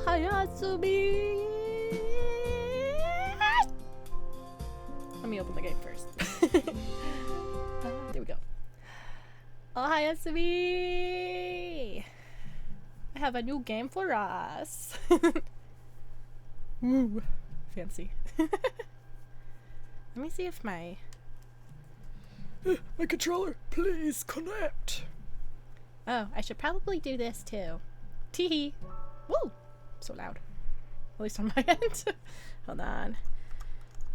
Hayatsumi! Let me open the gate first. There we go. Oh, Hayatsumi! I have a new game for us. Woo! Fancy. Let me see if my controller, please connect. Oh, I should probably do this too. Teehee. Woo! So loud. At least on my end. Hold on.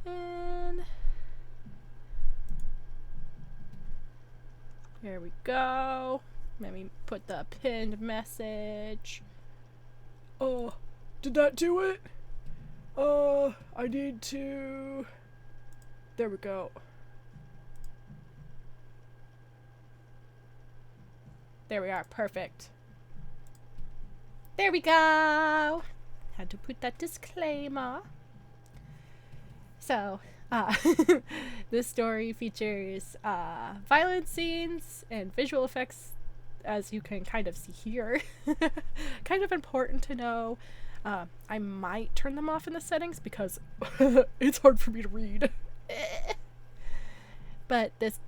And here we go. Let me put the pinned message. Oh, did that do it? I need to... There we go. There we are. Perfect. There we go! Had to put that disclaimer. So, this story features violent scenes and visual effects, as you can kind of see here. Kind of important to know. I might turn them off in the settings because it's hard for me to read. But this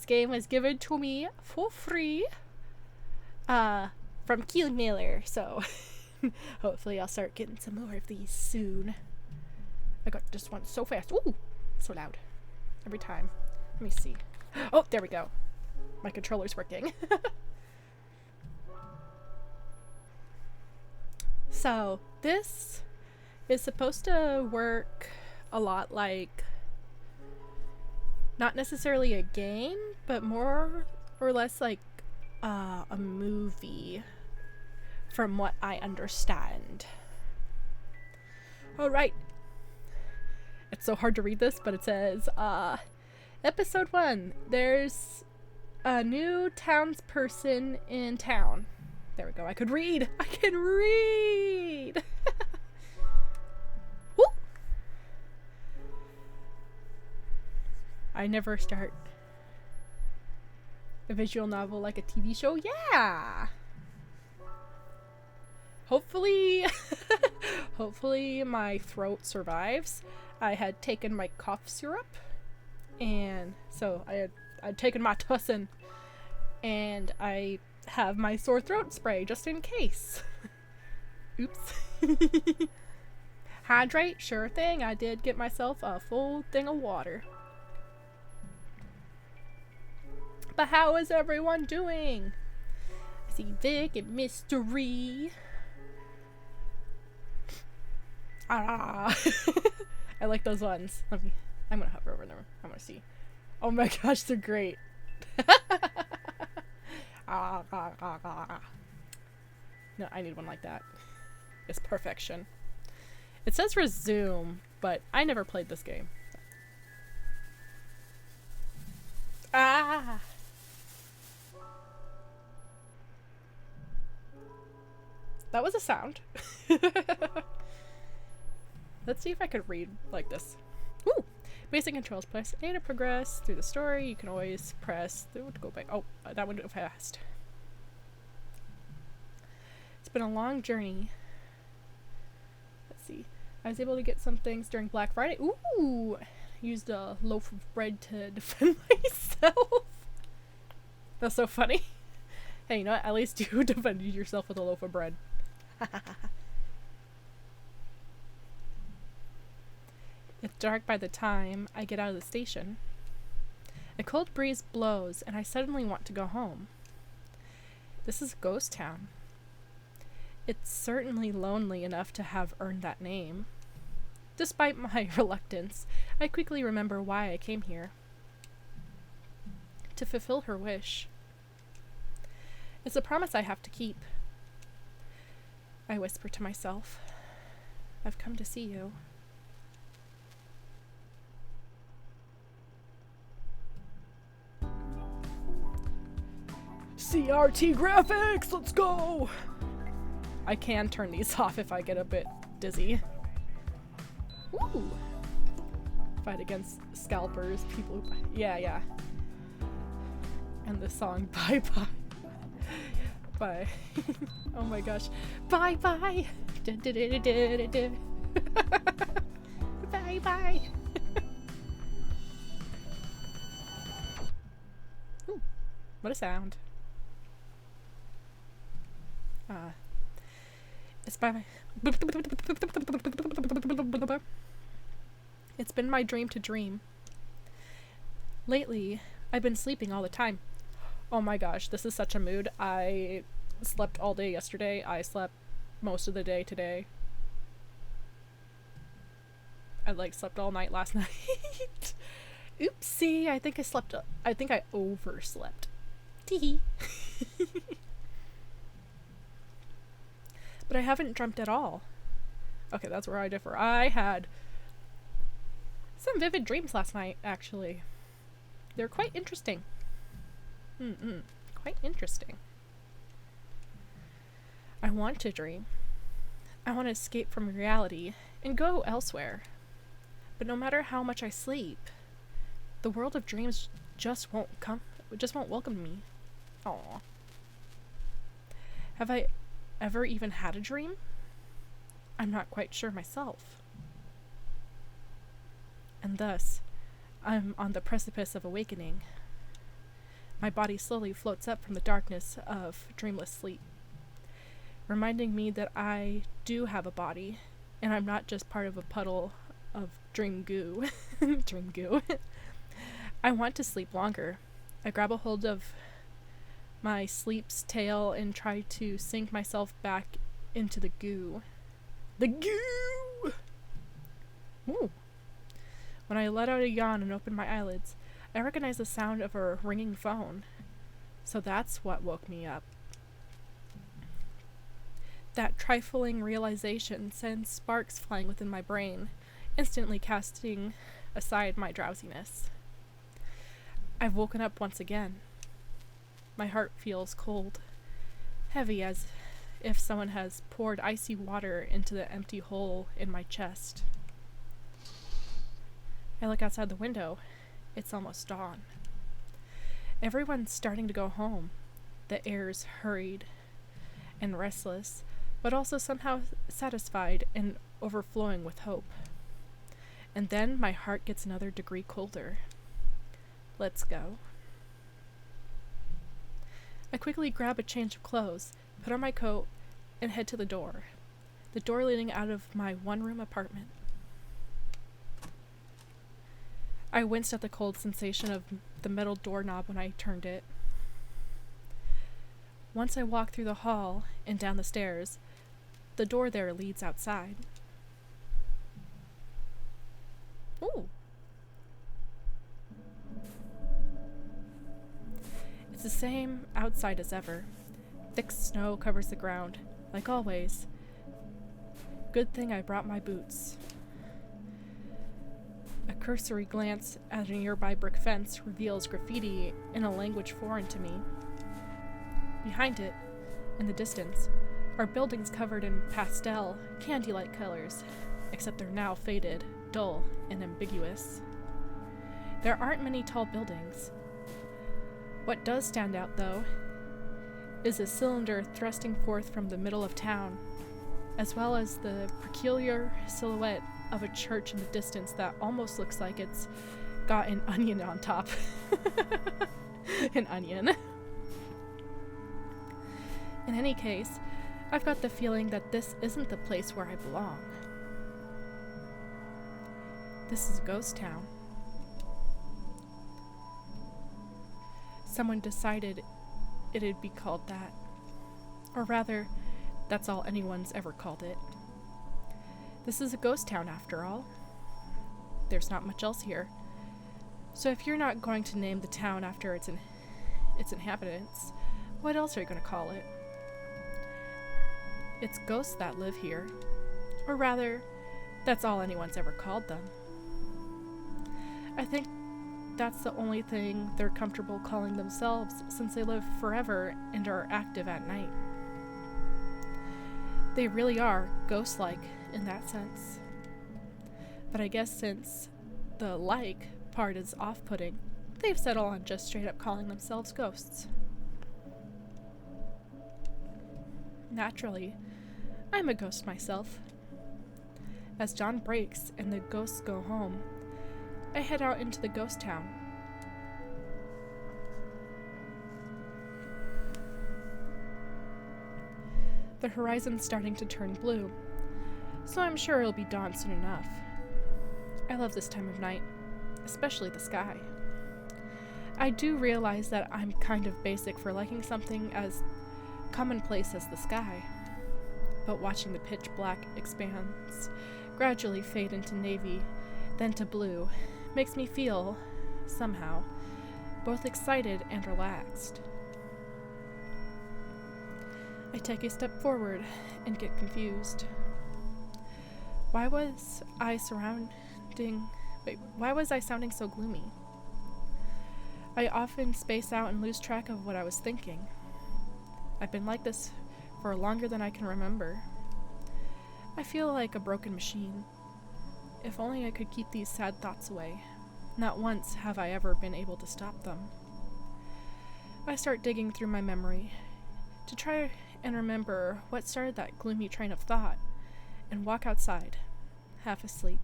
game was given to me for free from Keeling Mailer, so hopefully I'll start getting some more of these soon. I got this one so fast. Ooh, so loud every time. Let me see. Oh, there we go. My controller's working. So this is supposed to work a lot like, not necessarily a game, but more or less like a movie, from what I understand. Alright. It's so hard to read this, but it says, Episode 1, there's a new townsperson in town. There we go, I could read! I can read! Woo! I never start a visual novel like a TV show. Yeah! Hopefully, hopefully my throat survives. I had taken my cough syrup, and so I'd taken my tussin, and I have my sore throat spray just in case. Oops. Hydrate, sure thing. I did get myself a full thing of water. But how is everyone doing? I see Vic and Mystery. Ah. I like those ones. I'm gonna hover over them. I'm gonna see. Oh my gosh, they're great. No, I need one like that. It's perfection. It says resume, but I never played this game. Ah! That was a sound. Let's see if I could read like this. Woo! Basic controls. Press A to progress through the story. You can always press through to go back. Oh, that went too fast. It's been a long journey. Let's see. I was able to get some things during Black Friday. Ooh! Used a loaf of bread to defend myself. That's so funny. Hey, you know what? At least you defended yourself with a loaf of bread. It's dark by the time I get out of the station. A cold breeze blows, and I suddenly want to go home. This is Ghost Town. It's certainly lonely enough to have earned that name. Despite my reluctance, I quickly remember why I came here. To fulfill her wish. It's a promise I have to keep. I whisper to myself, I've come to see you. CRT graphics, let's go! I can turn these off if I get a bit dizzy. Woo! Fight against scalpers, people who... Yeah. And the song Bye Bye. Bye. Oh my gosh. Bye bye! Bye bye. Ooh, what a sound. It's been my dream to dream. Lately, I've been sleeping all the time. Oh my gosh, this is such a mood. I slept all day yesterday. I slept most of the day today. I slept all night last night. Oopsie, I think I overslept. Teehee. But I haven't dreamt at all. Okay, that's where I differ. I had some vivid dreams last night, actually. They're quite interesting. Quite interesting. I want to dream. I want to escape from reality and go elsewhere. But no matter how much I sleep, the world of dreams just won't welcome me. Aww. Have I ever even had a dream? I'm not quite sure myself. And thus, I'm on the precipice of awakening. My body slowly floats up from the darkness of dreamless sleep, reminding me that I do have a body, and I'm not just part of a puddle of dream goo. Dream goo. I want to sleep longer. I grab a hold of my sleep's tail and try to sink myself back into the goo. The goo! Ooh. When I let out a yawn and open my eyelids, I recognize the sound of a ringing phone. So that's what woke me up. That trifling realization sends sparks flying within my brain, instantly casting aside my drowsiness. I've woken up once again. My heart feels cold, heavy as if someone has poured icy water into the empty hole in my chest. I look outside the window. It's almost dawn. Everyone's starting to go home. The air's hurried and restless, but also somehow satisfied and overflowing with hope. And then my heart gets another degree colder. Let's go. I quickly grab a change of clothes, put on my coat, and head to the door leading out of my one-room apartment. I winced at the cold sensation of the metal doorknob when I turned it. Once I walk through the hall and down the stairs, the door there leads outside. Ooh. It's the same outside as ever. Thick snow covers the ground, like always. Good thing I brought my boots. A cursory glance at a nearby brick fence reveals graffiti in a language foreign to me. Behind it, in the distance, are buildings covered in pastel, candy-like colors, except they're now faded, dull, and ambiguous. There aren't many tall buildings. What does stand out, though, is a cylinder thrusting forth from the middle of town, as well as the peculiar silhouette of a church in the distance that almost looks like it's got an onion on top. An onion. In any case, I've got the feeling that this isn't the place where I belong. This is a ghost town. Someone decided it'd be called that. Or rather, that's all anyone's ever called it. This is a ghost town, after all. There's not much else here. So if you're not going to name the town after its inhabitants, what else are you going to call it? It's ghosts that live here. Or rather, that's all anyone's ever called them. I think that's the only thing they're comfortable calling themselves, since they live forever and are active at night. They really are ghost-like in that sense. But I guess since the like part is off-putting, they've settled on just straight up calling themselves ghosts. Naturally, I'm a ghost myself. As dawn breaks and the ghosts go home, I head out into the ghost town. The horizon's starting to turn blue, so I'm sure it'll be dawn soon enough. I love this time of night, especially the sky. I do realize that I'm kind of basic for liking something as commonplace as the sky, but watching the pitch black expanse gradually fade into navy, then to blue, makes me feel, somehow, both excited and relaxed. I take a step forward and get confused. Why was I sounding so gloomy? I often space out and lose track of what I was thinking. I've been like this for longer than I can remember. I feel like a broken machine. If only I could keep these sad thoughts away. Not once have I ever been able to stop them. I start digging through my memory to try and remember what started that gloomy train of thought, and walk outside, half asleep.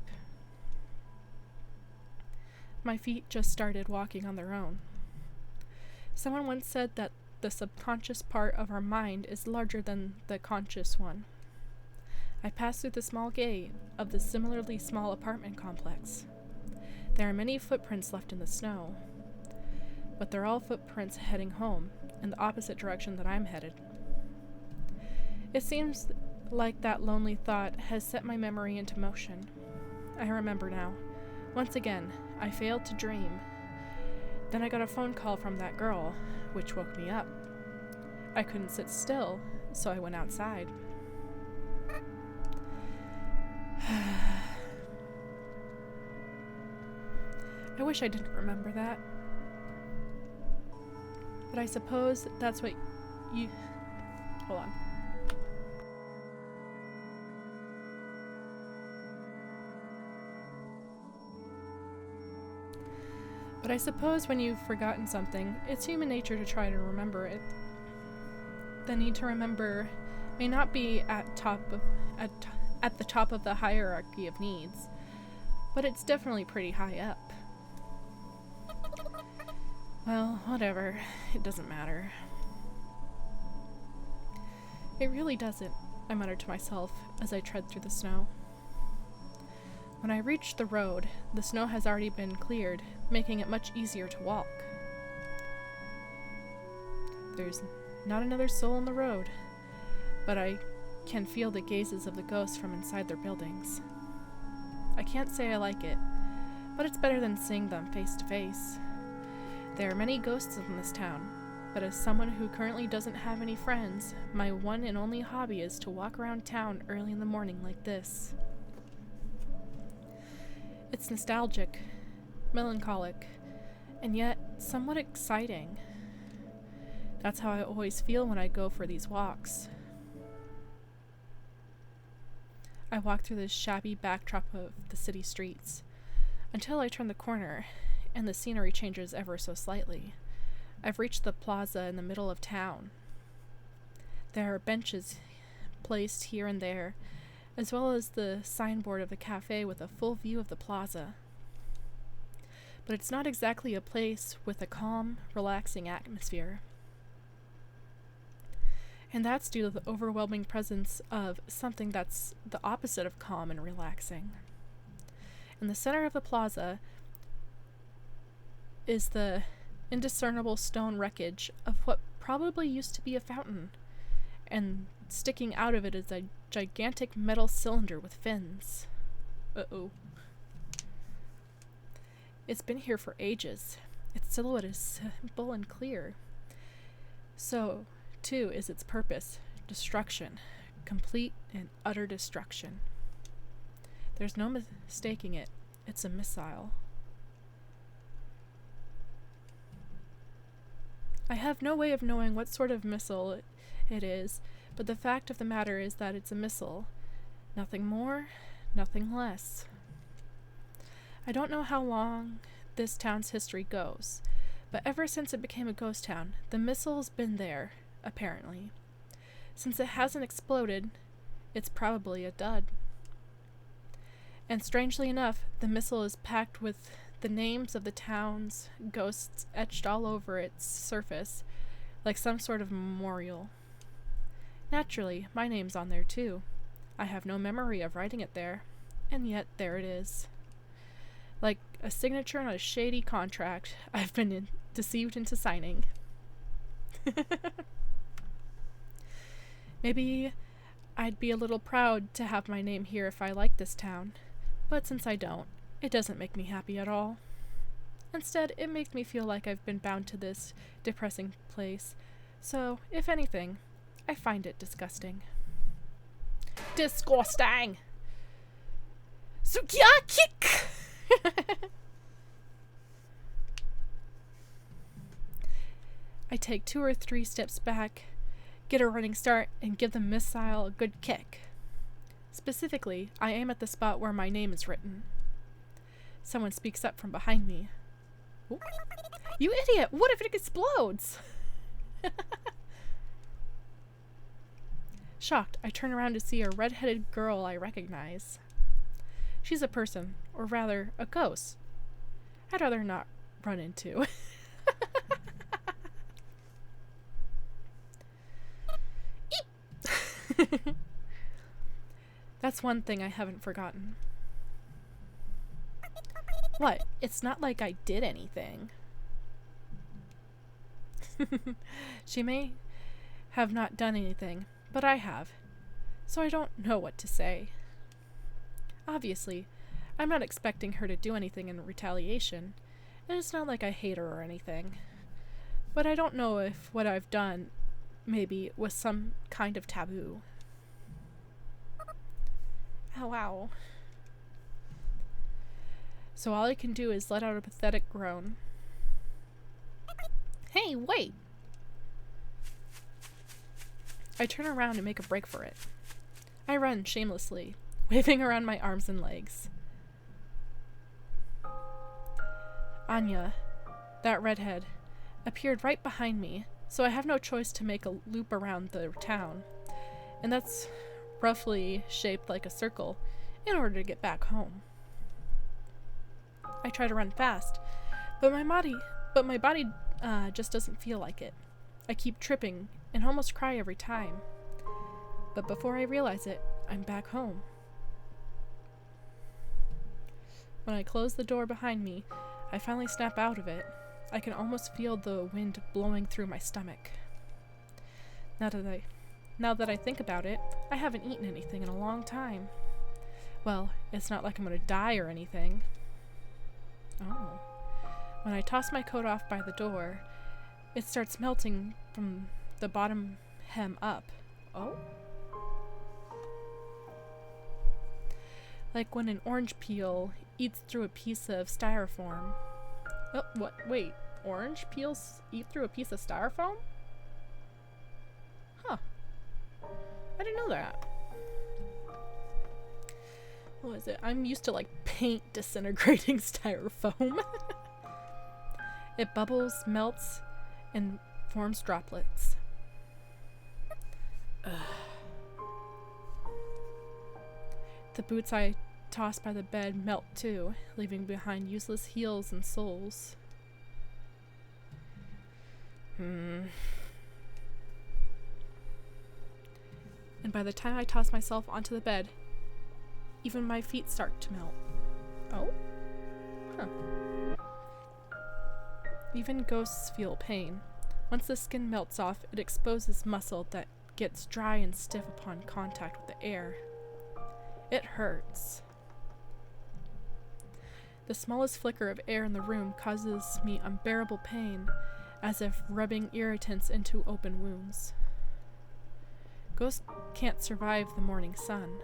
My feet just started walking on their own. Someone once said that the subconscious part of our mind is larger than the conscious one. I pass through the small gate of the similarly small apartment complex. There are many footprints left in the snow, but they're all footprints heading home, in the opposite direction that I'm headed. It seems like that lonely thought has set my memory into motion. I remember now. Once again, I failed to dream. Then I got a phone call from that girl, which woke me up. I couldn't sit still, so I went outside. I wish I didn't remember that. But I suppose that's what you... Hold on. But I suppose when you've forgotten something, it's human nature to try to remember it. The need to remember may not be at the top of the hierarchy of needs, but it's definitely pretty high up. Well, whatever. It doesn't matter. It really doesn't, I muttered to myself as I tread through the snow. When I reached the road, the snow has already been cleared, making it much easier to walk. There's not another soul on the road, but I can feel the gazes of the ghosts from inside their buildings. I can't say I like it, but it's better than seeing them face to face. There are many ghosts in this town, but as someone who currently doesn't have any friends, my one and only hobby is to walk around town early in the morning like this. It's nostalgic, melancholic, and yet somewhat exciting. That's how I always feel when I go for these walks. I walk through this shabby backdrop of the city streets until I turn the corner and the scenery changes ever so slightly. I've reached the plaza in the middle of town. There are benches placed here and there, as well as the signboard of the cafe with a full view of the plaza. But it's not exactly a place with a calm, relaxing atmosphere. And that's due to the overwhelming presence of something that's the opposite of calm and relaxing. In the center of the plaza is the indiscernible stone wreckage of what probably used to be a fountain, and sticking out of it is a gigantic metal cylinder with fins. Uh-oh. It's been here for ages. Its silhouette is simple and clear. So, too, is its purpose: destruction. Complete and utter destruction. There's no mistaking it. It's a missile. I have no way of knowing what sort of missile it is, but the fact of the matter is that it's a missile. Nothing more, nothing less. I don't know how long this town's history goes, but ever since it became a ghost town, the missile's been there, apparently. Since it hasn't exploded, It's probably a dud. And strangely enough, the missile is packed with the names of the town's ghosts etched all over its surface, like some sort of memorial. Naturally, my name's on there too. I have no memory of writing it there, and yet there it is. Like a signature on a shady contract I've been deceived into signing. Maybe I'd be a little proud to have my name here if I liked this town, but since I don't, it doesn't make me happy at all. Instead, it makes me feel like I've been bound to this depressing place, so, if anything, I find it disgusting. Disgusting! Sukia kick! I take 2 or 3 steps back, get a running start, and give the missile a good kick. Specifically, I aim at the spot where my name is written. Someone speaks up from behind me. Ooh. You idiot! What if it explodes? Shocked, I turn around to see a red-headed girl I recognize. She's a person, or rather, a ghost. I'd rather not run into. That's one thing I haven't forgotten. What? It's not like I did anything. She may have not done anything, but I have, so I don't know what to say. Obviously, I'm not expecting her to do anything in retaliation, and it's not like I hate her or anything. But I don't know if what I've done maybe was some kind of taboo. Ow, ow. So all I can do is let out a pathetic groan. Hey, wait! I turn around and make a break for it. I run shamelessly, waving around my arms and legs. Anya, that redhead, appeared right behind me, so I have no choice to make a loop around the town, and that's roughly shaped like a circle in order to get back home. I try to run fast, but my body just doesn't feel like it. I keep tripping and almost cry every time. But before I realize it, I'm back home. When I close the door behind me, I finally snap out of it. I can almost feel the wind blowing through my stomach. Now that I think about it, I haven't eaten anything in a long time. Well, it's not like I'm gonna die or anything. Oh. When I toss my coat off by the door, it starts melting from the bottom hem up. Oh? Like when an orange peel eats through a piece of styrofoam. Oh, what? Wait. Orange peels eat through a piece of styrofoam? Huh. I didn't know that. What is it? I'm used to like paint disintegrating styrofoam. It bubbles, melts, and forms droplets. Ugh. The boots I toss by the bed melt too, leaving behind useless heels and soles. And by the time I toss myself onto the bed, even my feet start to melt. Oh? Huh. Even ghosts feel pain. Once the skin melts off, it exposes muscle that gets dry and stiff upon contact with the air. It hurts. The smallest flicker of air in the room causes me unbearable pain, as if rubbing irritants into open wounds. Ghosts can't survive the morning sun.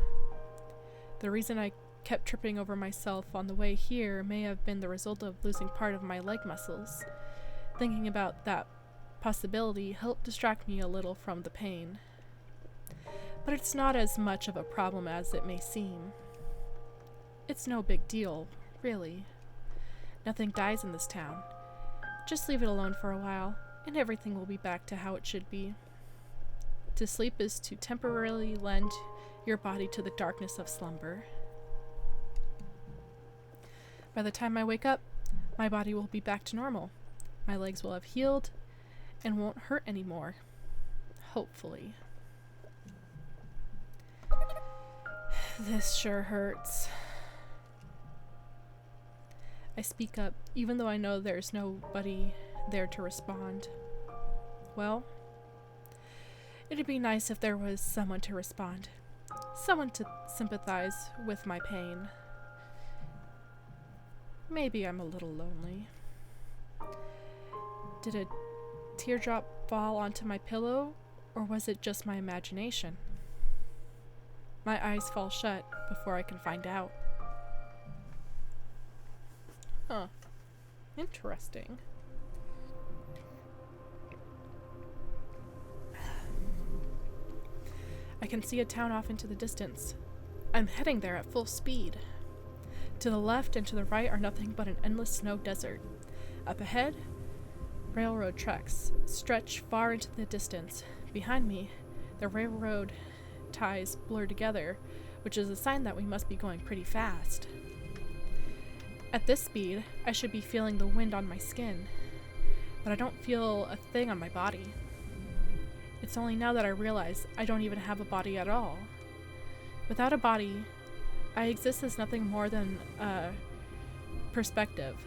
The reason I kept tripping over myself on the way here may have been the result of losing part of my leg muscles. Thinking about that possibility helped distract me a little from the pain. But it's not as much of a problem as it may seem. It's no big deal, really. Nothing dies in this town. Just leave it alone for a while, and everything will be back to how it should be. To sleep is to temporarily lend your body to the darkness of slumber. By the time I wake up, my body will be back to normal. My legs will have healed and won't hurt anymore. Hopefully. This sure hurts. I speak up, even though I know there's nobody there to respond. Well, it'd be nice if there was someone to respond. Someone to sympathize with my pain. Maybe I'm a little lonely. Did a teardrop fall onto my pillow, or was it just my imagination? My eyes fall shut before I can find out. Huh. Interesting. I can see a town off into the distance. I'm heading there at full speed. To the left and to the right are nothing but an endless snow desert. Up ahead, railroad tracks stretch far into the distance. Behind me, the railroad ties blur together, which is a sign that we must be going pretty fast. At this speed, I should be feeling the wind on my skin, but I don't feel a thing on my body. It's only now that I realize I don't even have a body at all. Without a body, I exist as nothing more than a perspective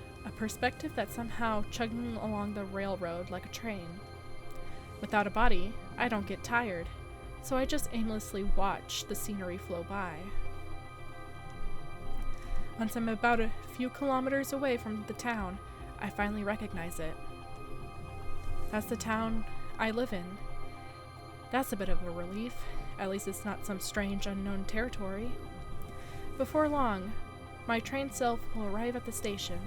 that's somehow chugging along the railroad like a train. Without a body, I don't get tired, so I just aimlessly watch the scenery flow by. Once I'm about a few kilometers away from the town, I finally recognize it. That's the town I live in. That's a bit of a relief. At least it's not some strange unknown territory. Before long, my trained self will arrive at the station.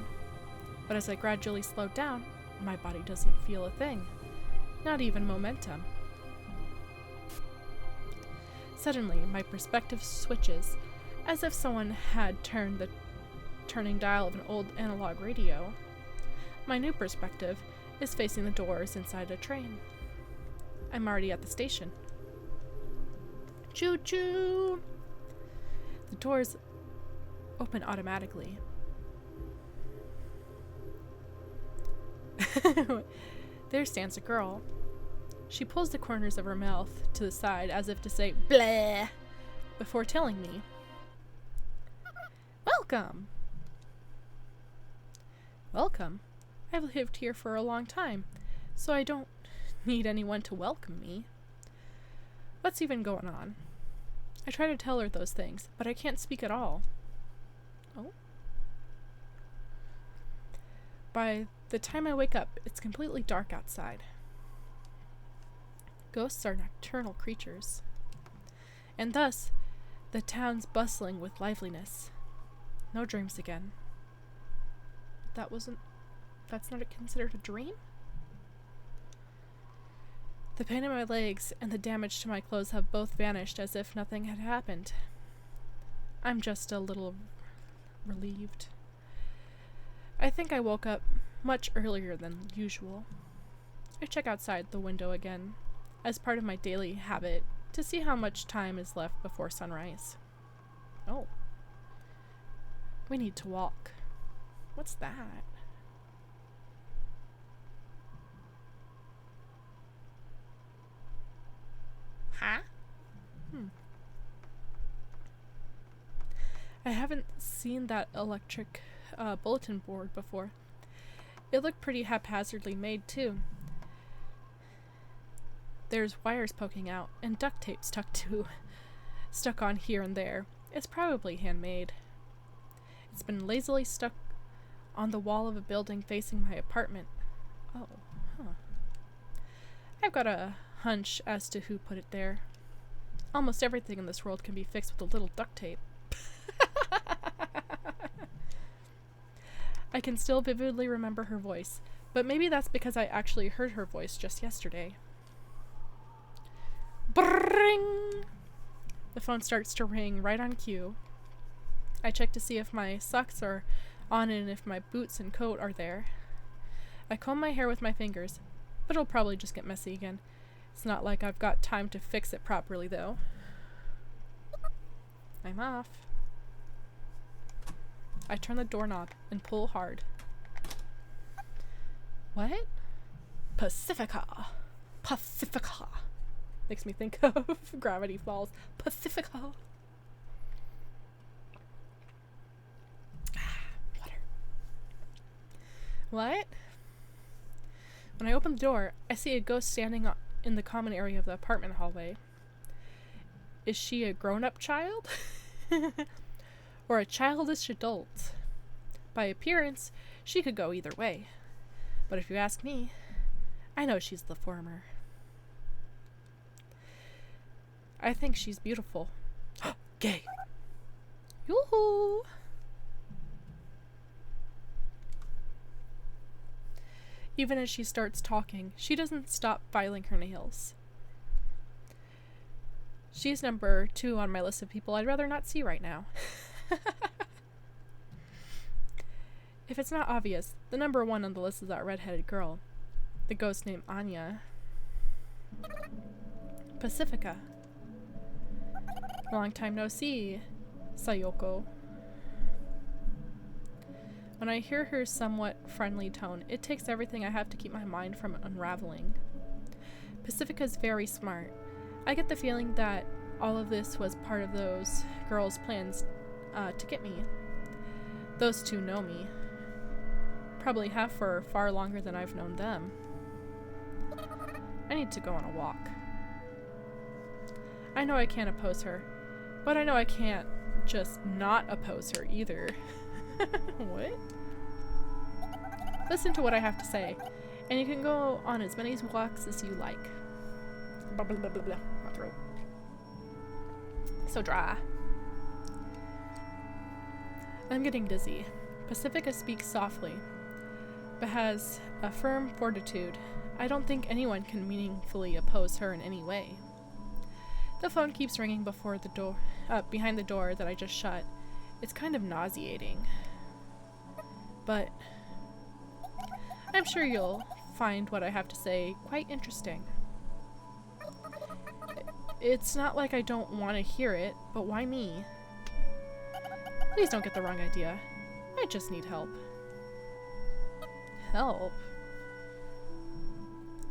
But as I gradually slow down, my body doesn't feel a thing. Not even momentum. Suddenly, my perspective switches, as if someone had turned the turning dial of an old analog radio. My new perspective is facing the doors inside a train. I'm already at the station. Choo-choo! The doors open automatically. There stands a girl. She pulls the corners of her mouth to the side as if to say "bleh" before telling me, "Welcome." Welcome? I've lived here for a long time, so I don't need anyone to welcome me. What's even going on? I try to tell her those things, but I can't speak at all. Oh? By the time I wake up, it's completely dark outside. Ghosts are nocturnal creatures, and thus the town's bustling with liveliness. No dreams again. That's not considered a dream? The pain in my legs and the damage to my clothes have both vanished as if nothing had happened. I'm just a little relieved. I think I woke up much earlier than usual. I check outside the window again, as part of my daily habit, to see how much time is left before sunrise. Oh. We need to walk. What's that? Huh? I haven't seen that electric bulletin board before. It looked pretty haphazardly made, too. There's wires poking out, and duct tape stuck on here and there. It's probably handmade. It's been lazily stuck on the wall of a building facing my apartment. Oh, huh. I've got a hunch as to who put it there. Almost everything in this world can be fixed with a little duct tape. I can still vividly remember her voice, but maybe that's because I actually heard her voice just yesterday. Brrring! The phone starts to ring right on cue. I check to see if my socks are on and if my boots and coat are there. I comb my hair with my fingers, but it'll probably just get messy again. It's not like I've got time to fix it properly, though. I'm off. I turn the doorknob and pull hard. What? Pacifica. Pacifica. Makes me think of Gravity Falls. Pacifica. Water. What? When I open the door, I see a ghost standing in the common area of the apartment hallway. Is she a grown-up child? Or a childish adult? By appearance, she could go either way. But if you ask me, I know she's the former. I think she's beautiful. Gay! Yoo-hoo! Even as she starts talking, she doesn't stop filing her nails. She's number 2 on my list of people I'd rather not see right now. If it's not obvious, the number 1 on the list is that redheaded girl. The ghost named Anya. Pacifica. Long time no see, Sayoko. When I hear her somewhat friendly tone, it takes everything I have to keep my mind from unraveling. Pacifica's very smart. I get the feeling that all of this was part of those girls' plans to get me. Those two know me. Probably have for far longer than I've known them. I need to go on a walk. I know I can't oppose her, but I know I can't just not oppose her either. What? Listen to what I have to say, and you can go on as many walks as you like. Blah, blah, blah, blah, blah. My throat. So dry. I'm getting dizzy. Pacifica speaks softly, but has a firm fortitude. I don't think anyone can meaningfully oppose her in any way. The phone keeps ringing behind the door that I just shut. It's kind of nauseating. But I'm sure you'll find what I have to say quite interesting. It's not like I don't want to hear it, but why me? Please don't get the wrong idea. I just need help. Help?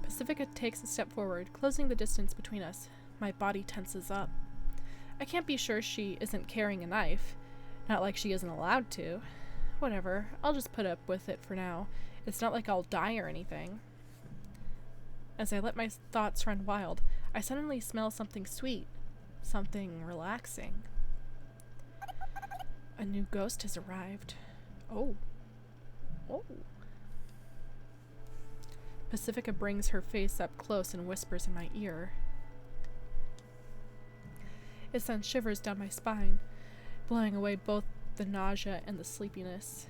Pacifica takes a step forward, closing the distance between us. My body tenses up. I can't be sure she isn't carrying a knife. Not like she isn't allowed to. Whatever, I'll just put up with it for now. It's not like I'll die or anything. As I let my thoughts run wild, I suddenly smell something sweet. Something relaxing. A new ghost has arrived. Oh. Oh. Pacifica brings her face up close and whispers in my ear. It sends shivers down my spine, blowing away both the nausea and the sleepiness.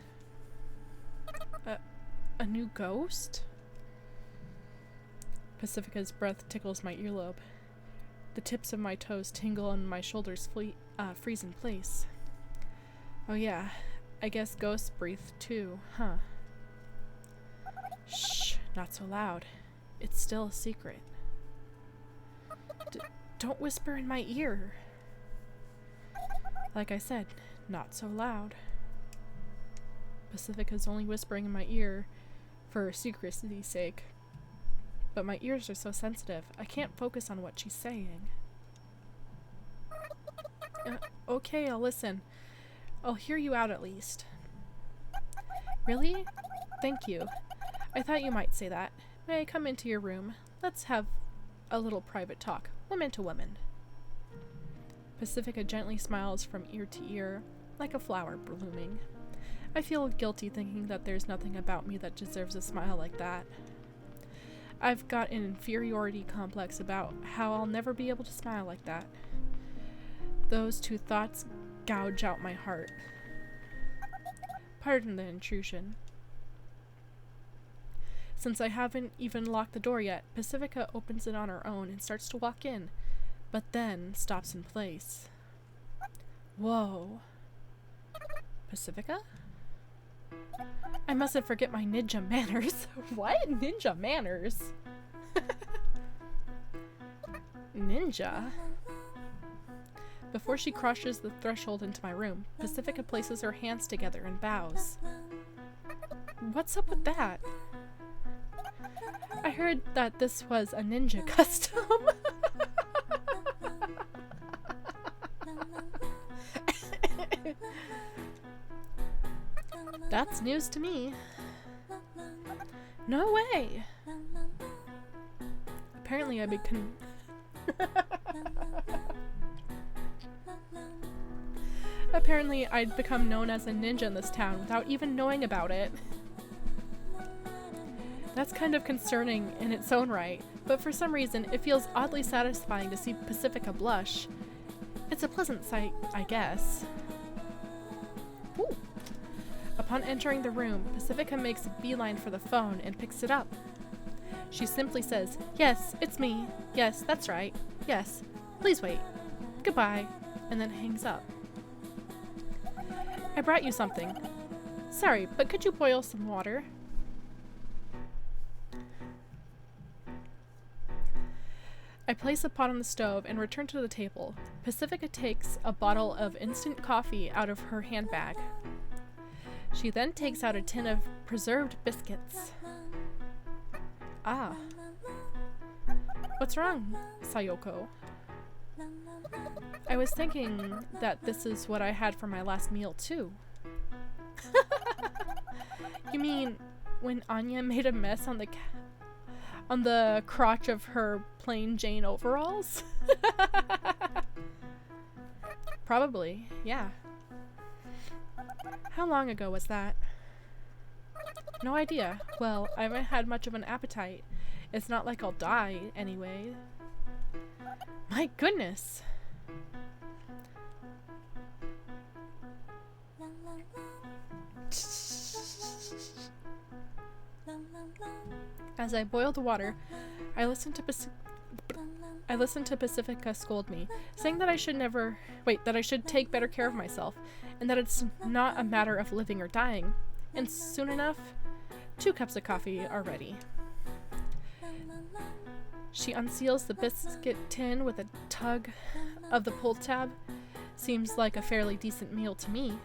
A new ghost? Pacifica's breath tickles my earlobe. The tips of my toes tingle and my shoulders freeze in place. Oh yeah, I guess ghosts breathe too, huh? Shh, not so loud. It's still a secret. Don't whisper in my ear. Like I said, not so loud. Pacifica's only whispering in my ear for secrecy's sake. But my ears are so sensitive, I can't focus on what she's saying. Okay, I'll listen. I'll hear you out at least. Really? Thank you. I thought you might say that. May I come into your room? Let's have a little private talk, woman to woman. Pacifica gently smiles from ear to ear, like a flower blooming. I feel guilty thinking that there's nothing about me that deserves a smile like that. I've got an inferiority complex about how I'll never be able to smile like that. Those two thoughts gouge out my heart. Pardon the intrusion. Since I haven't even locked the door yet, Pacifica opens it on her own and starts to walk in, but then stops in place. Whoa. Pacifica? I mustn't forget my ninja manners. What? Ninja manners? Ninja? Before she crosses the threshold into my room, Pacifica places her hands together and bows. What's up with that? I heard that this was a ninja custom. That's news to me. No way! Apparently Apparently I'd become known as a ninja in this town without even knowing about it. That's kind of concerning in its own right, but for some reason it feels oddly satisfying to see Pacifica blush. It's a pleasant sight, I guess. Ooh. Upon entering the room, Pacifica makes a beeline for the phone and picks it up. She simply says, "Yes, it's me. Yes, that's right. Yes. Please wait. Goodbye," and then hangs up. I brought you something. Sorry, but could you boil some water? I place a pot on the stove and return to the table. Pacifica takes a bottle of instant coffee out of her handbag. She then takes out a tin of preserved biscuits. Ah. What's wrong, Sayoko? I was thinking that this is what I had for my last meal, too. You mean when Anya made a mess on the crotch of her plain Jane overalls? Probably, yeah. How long ago was that? No idea. Well, I haven't had much of an appetite. It's not like I'll die anyway. My goodness! As I boil the water, I listen to Pacifica scold me, saying that I should take better care of myself, and that it's not a matter of living or dying. And soon enough, 2 cups of coffee are ready. She unseals the biscuit tin with a tug of the pull tab. Seems like a fairly decent meal to me.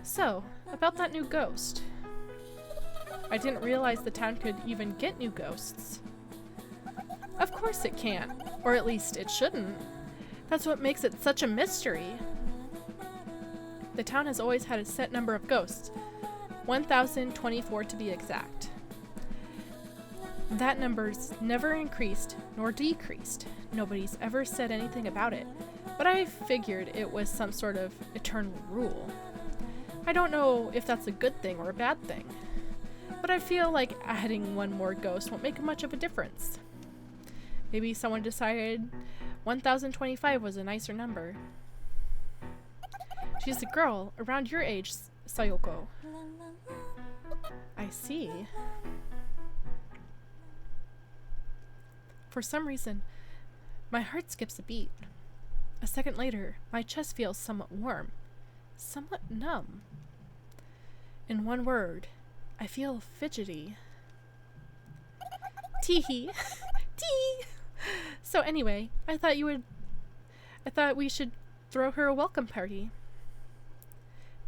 So, about that new ghost. I didn't realize the town could even get new ghosts. Of course it can't, or at least it shouldn't. That's what makes it such a mystery. The town has always had a set number of ghosts, 1,024 to be exact. That number's never increased nor decreased. Nobody's ever said anything about it, but I figured it was some sort of eternal rule. I don't know if that's a good thing or a bad thing, but I feel like adding one more ghost won't make much of a difference. Maybe someone decided 1,025 was a nicer number. She's a girl around your age, Sayoko. I see. For some reason, my heart skips a beat. A second later, my chest feels somewhat warm, somewhat numb. In one word, I feel fidgety. Teehee. Tee. So anyway, I thought we should throw her a welcome party.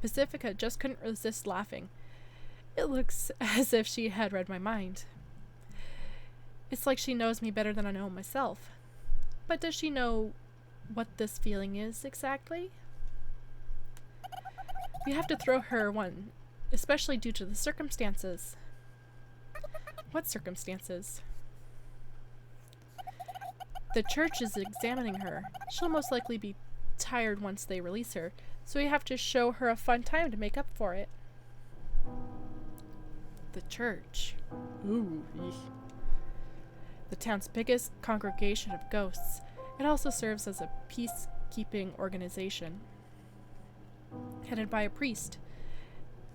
Pacifica just couldn't resist laughing. It looks as if she had read my mind. It's like she knows me better than I know myself. But does she know what this feeling is exactly? We have to throw her one, especially due to the circumstances. What circumstances? The church is examining her. She'll most likely be tired once they release her, so we have to show her a fun time to make up for it. The church. Ooh. Eesh. The town's biggest congregation of ghosts. It also serves as a peacekeeping organization. Headed by a priest.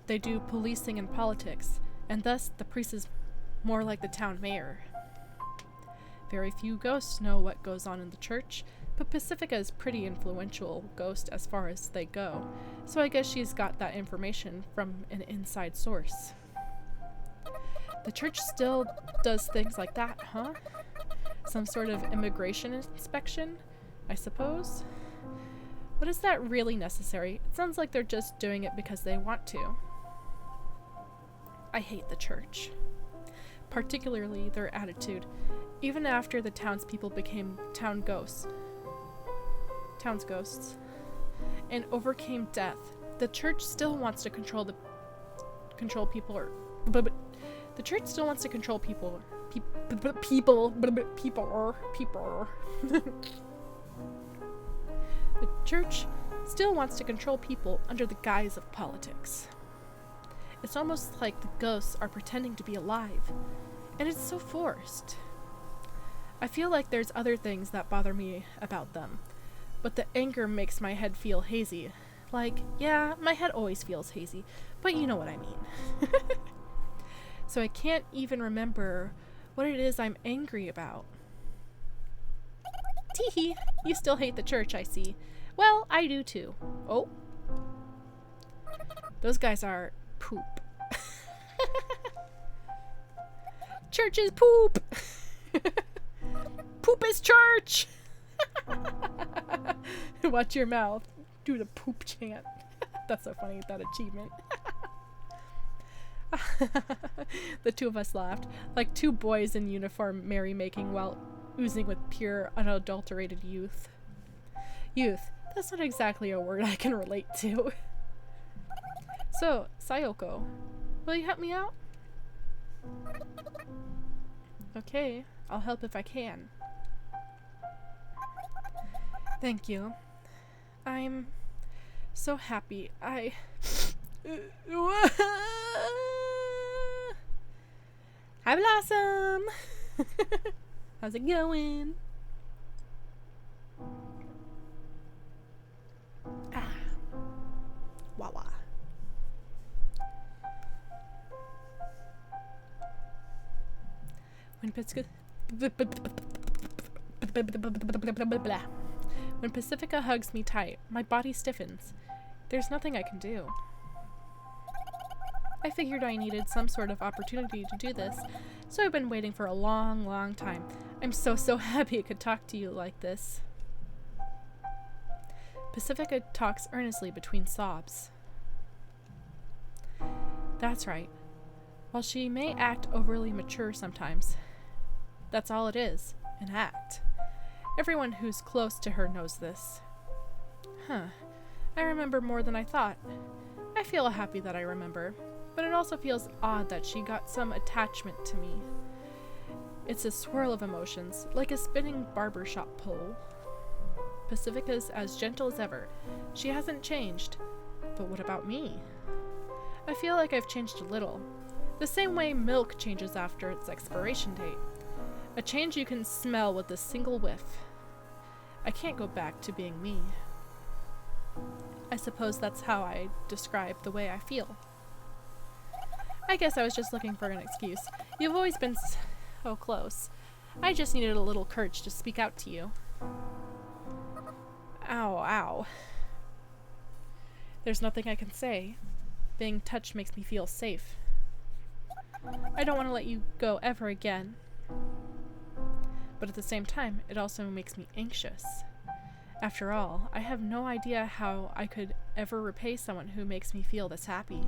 They do policing and politics, and thus the priest is more like the town mayor. Very few ghosts know what goes on in the church, but Pacifica is pretty influential ghost as far as they go, so I guess she's got that information from an inside source. The church still does things like that, huh? Some sort of immigration inspection, I suppose? But is that really necessary? It sounds like they're just doing it because they want to. I hate the church. Particularly their attitude. Even after the townspeople became towns ghosts, and overcame death, the church still wants to control people. The church still wants to control people. People. The church still wants to control people under the guise of politics. It's almost like the ghosts are pretending to be alive, and it's so forced. I feel like there's other things that bother me about them, but the anger makes my head feel hazy. Like, yeah, my head always feels hazy, but you know what I mean. So I can't even remember what it is I'm angry about. Teehee, you still hate the church, I see. Well, I do too. Oh. Those guys are poop. Church is poop! Poop is church! Watch your mouth. Do the poop chant. That's so funny, that achievement. The two of us laughed, like two boys in uniform merrymaking while oozing with pure, unadulterated youth. Youth. That's not exactly a word I can relate to. So, Sayoko, will you help me out? Okay, I'll help if I can. Thank you. I'm so happy. Hi, Blossom! How's it going? Ah. Wawa. When Pacifica hugs me tight, my body stiffens. There's nothing I can do. I figured I needed some sort of opportunity to do this, so I've been waiting for a long, long time. I'm so happy I could talk to you like this. Pacifica talks earnestly between sobs. That's right. While she may act overly mature sometimes, that's all it is, an act. Everyone who's close to her knows this. Huh. I remember more than I thought. I feel happy that I remember, but it also feels odd that she got some attachment to me. It's a swirl of emotions, like a spinning barbershop pole. Pacifica's as gentle as ever. She hasn't changed. But what about me? I feel like I've changed a little. The same way milk changes after its expiration date. A change you can smell with a single whiff. I can't go back to being me. I suppose that's how I describe the way I feel. I guess I was just looking for an excuse. You've always been so close. I just needed a little courage to speak out to you. Ow, ow. There's nothing I can say. Being touched makes me feel safe. I don't want to let you go ever again. But at the same time, it also makes me anxious. After all, I have no idea how I could ever repay someone who makes me feel this happy.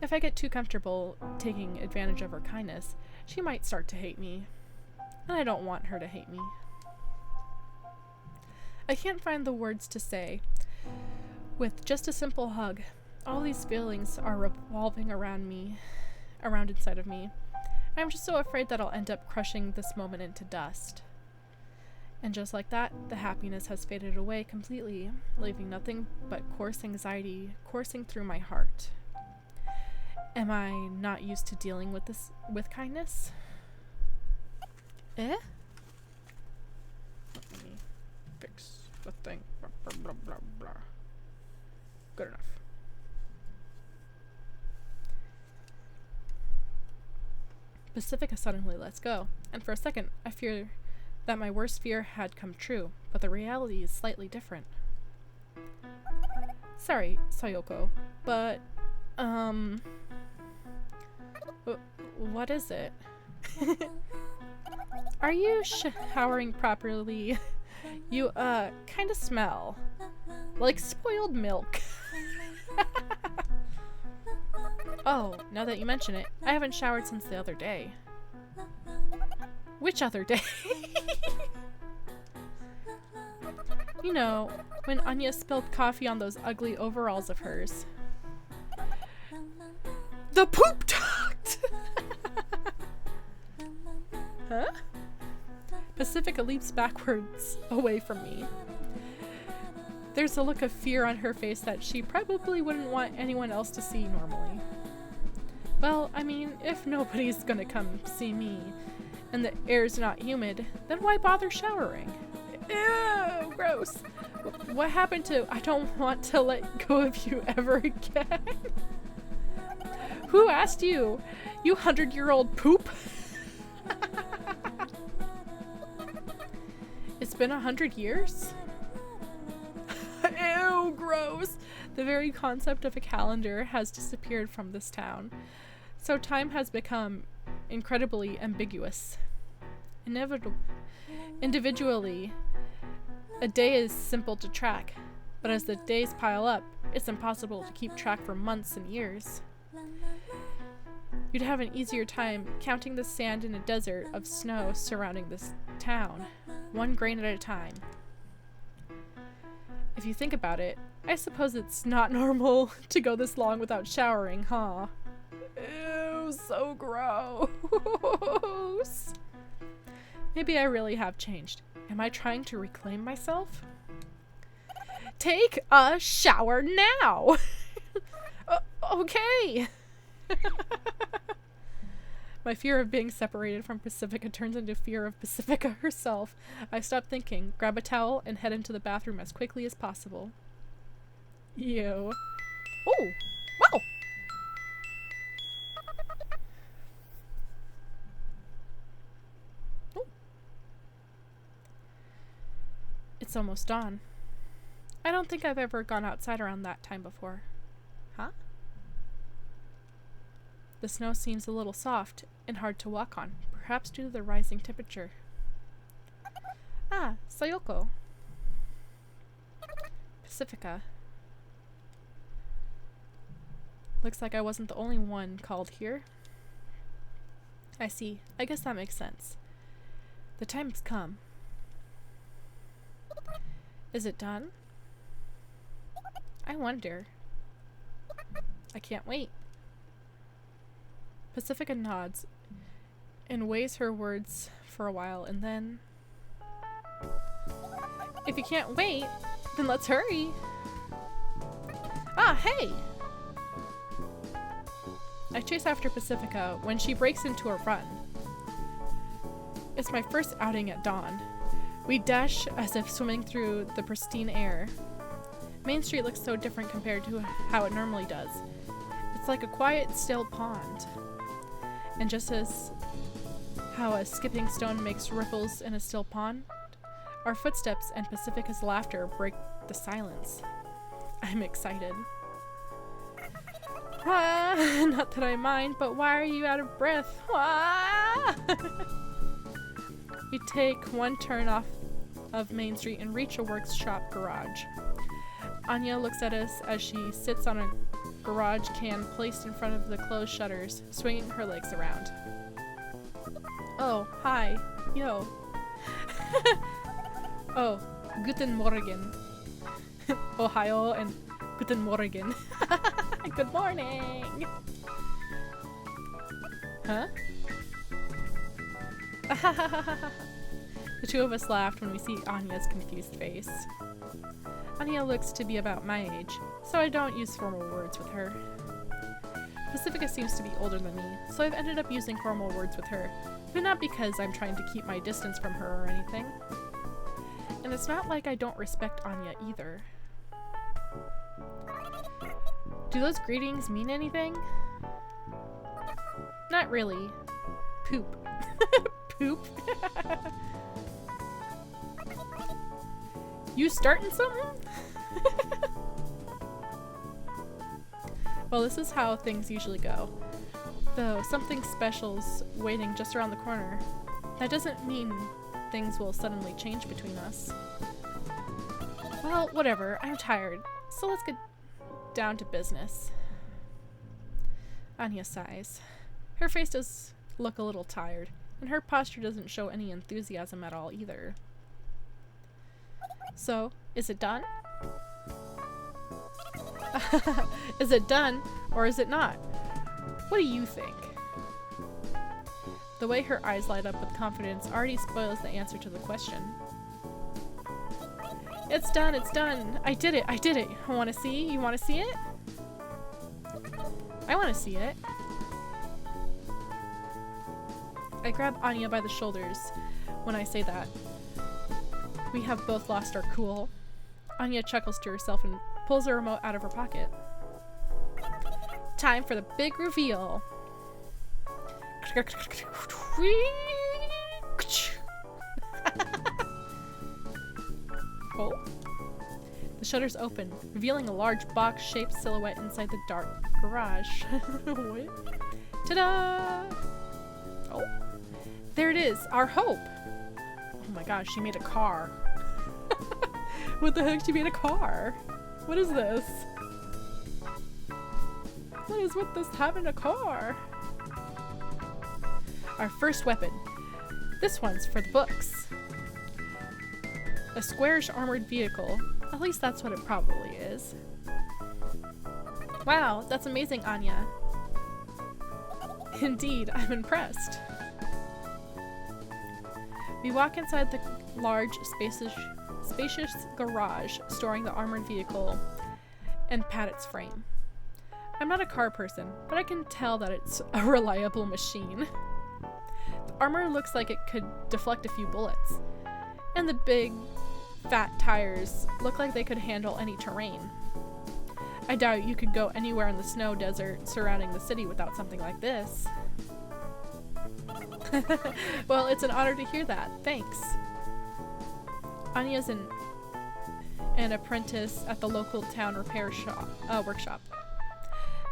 If I get too comfortable taking advantage of her kindness, she might start to hate me. And I don't want her to hate me. I can't find the words to say. With just a simple hug, all these feelings are revolving around inside of me. I'm just so afraid that I'll end up crushing this moment into dust. And just like that, the happiness has faded away completely, leaving nothing but coarse anxiety coursing through my heart. Am I not used to dealing with this with kindness? Eh? Let me fix the thing. Blah, blah, blah, blah, blah. Good enough. Pacifica suddenly lets go, and for a second I fear that my worst fear had come true, but the reality is slightly different. Sorry, Sayoko, but, what is it? Are you showering properly? You, kind of smell like spoiled milk. Oh, now that you mention it, I haven't showered since the other day. Which other day? You know, when Anya spilled coffee on those ugly overalls of hers. The poop talked! Huh? Pacifica leaps backwards away from me. There's a look of fear on her face that she probably wouldn't want anyone else to see normally. Well, I mean, if nobody's gonna come see me and the air's not humid, then why bother showering? Ew, gross. What happened to I don't want to let go of you ever again? Who asked you? You 100-year-old poop? It's been 100 years? Ew, gross. The very concept of a calendar has disappeared from this town. So time has become incredibly ambiguous. Individually, a day is simple to track, but as the days pile up, it's impossible to keep track for months and years. You'd have an easier time counting the sand in a desert of snow surrounding this town, one grain at a time. If you think about it, I suppose it's not normal to go this long without showering, huh? Ew, so gross. Maybe I really have changed. Am I trying to reclaim myself? Take a shower now! Okay! My fear of being separated from Pacifica turns into fear of Pacifica herself. I stop thinking, grab a towel, and head into the bathroom as quickly as possible. Ew. Oh! Wow! Oh. It's almost dawn. I don't think I've ever gone outside around that time before. Huh? The snow seems a little soft and hard to walk on, perhaps due to the rising temperature. Ah, Sayoko. Pacifica. Looks like I wasn't the only one called here. I see. I guess that makes sense. The time's come. Is it done? I wonder. I can't wait. Pacifica nods and weighs her words for a while, and then... If you can't wait, then let's hurry. Ah, hey! I chase after Pacifica when she breaks into a run. It's my first outing at dawn. We dash as if swimming through the pristine air. Main Street looks so different compared to how it normally does. It's like a quiet, still pond. And just as how a skipping stone makes ripples in a still pond, our footsteps and Pacifica's laughter break the silence. I'm excited. Not that I mind, but why are you out of breath? We take one turn off of Main Street and reach a workshop garage. Anya looks at us as she sits on a garage can placed in front of the closed shutters, swinging her legs around. Oh, hi. Yo. Oh, guten Morgen. Ohio and guten Morgen. Good morning. Huh? The two of us laughed when we see Anya's confused face. Anya looks to be about my age, so I don't use formal words with her. Pacifica seems to be older than me, so I've ended up using formal words with her, but not because I'm trying to keep my distance from her or anything. And it's not like I don't respect Anya either. Do those greetings mean anything? Not really. Poop. Poop? You starting something? Well, this is how things usually go. Though something special's waiting just around the corner. That doesn't mean things will suddenly change between us. Well, whatever. I'm tired. So let's get down to business. Anya sighs. Her face does look a little tired, and her posture doesn't show any enthusiasm at all either. So, is it done? Is it done, or is it not? What do you think? The way her eyes light up with confidence already spoils the answer to the question. It's done, it's done! I did it, I did it! Want to see? You want to see it? I want to see it. I grab Anya by the shoulders when I say that. We have both lost our cool. Anya chuckles to herself and pulls a remote out of her pocket. Time for the big reveal. Oh. The shutters open, revealing a large box-shaped silhouette inside the dark garage. What? Ta-da! Oh. There it is, our hope! Oh my gosh, she made a car. What the heck? She made a car? What is this? What is with this having a car? Our first weapon. This one's for the books. A squarish armored vehicle. At least that's what it probably is. Wow, that's amazing, Anya. Indeed, I'm impressed. We walk inside the large, spacious garage storing the armored vehicle and pat its frame. I'm not a car person, but I can tell that it's a reliable machine. The armor looks like it could deflect a few bullets, and the big, fat tires look like they could handle any terrain. I doubt you could go anywhere in the snow desert surrounding the city without something like this. Well, it's an honor to hear that. Thanks. Anya's an apprentice at the local town repair workshop.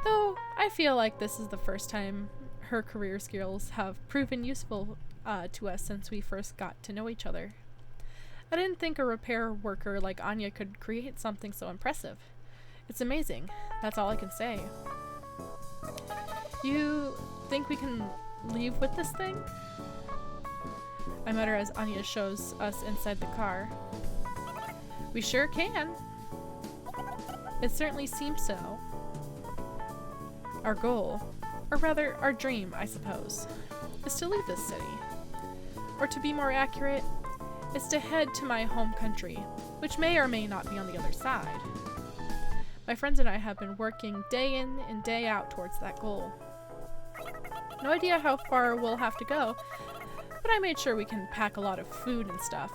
Though I feel like this is the first time her career skills have proven useful to us since we first got to know each other. I didn't think a repair worker like Anya could create something so impressive. It's amazing. That's all I can say. You think we can leave with this thing? I mutter as Anya shows us inside the car. We sure can. It certainly seems so. Our goal, or rather our dream, I suppose, is to leave this city. Or to be more accurate, is to head to my home country, which may or may not be on the other side. My friends and I have been working day in and day out towards that goal. No idea how far we'll have to go, but I made sure we can pack a lot of food and stuff.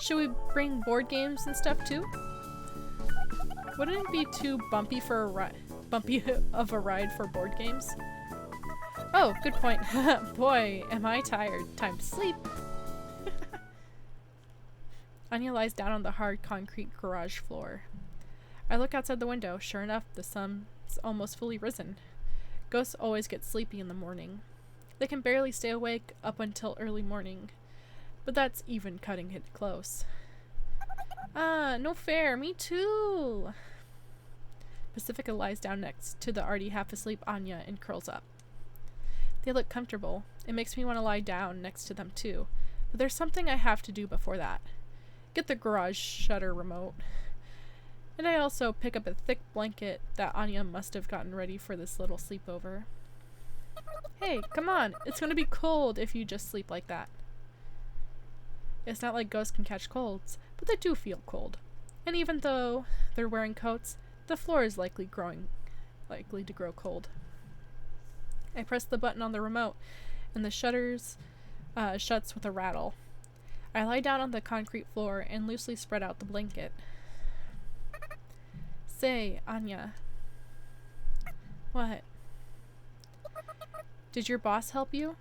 Should we bring board games and stuff too? Wouldn't it be too bumpy of a ride for board games? Oh, good point. Boy, am I tired. Time to sleep. Anya lies down on the hard concrete garage floor. I look outside the window. Sure enough, the sun's almost fully risen. Ghosts always get sleepy in the morning. They can barely stay awake up until early morning. But that's even cutting it close. Ah, no fair. Me too. Pacifica lies down next to the already half-asleep Anya and curls up. They look comfortable. It makes me want to lie down next to them too. But there's something I have to do before that. Get the garage shutter remote. And I also pick up a thick blanket that Anya must have gotten ready for this little sleepover. Hey, come on. It's going to be cold if you just sleep like that. It's not like ghosts can catch colds, but they do feel cold. And even though they're wearing coats, the floor is likely to grow cold. I press the button on the remote, and the shutters shuts with a rattle. I lie down on the concrete floor and loosely spread out the blanket. Say, Anya. What? Did your boss help you?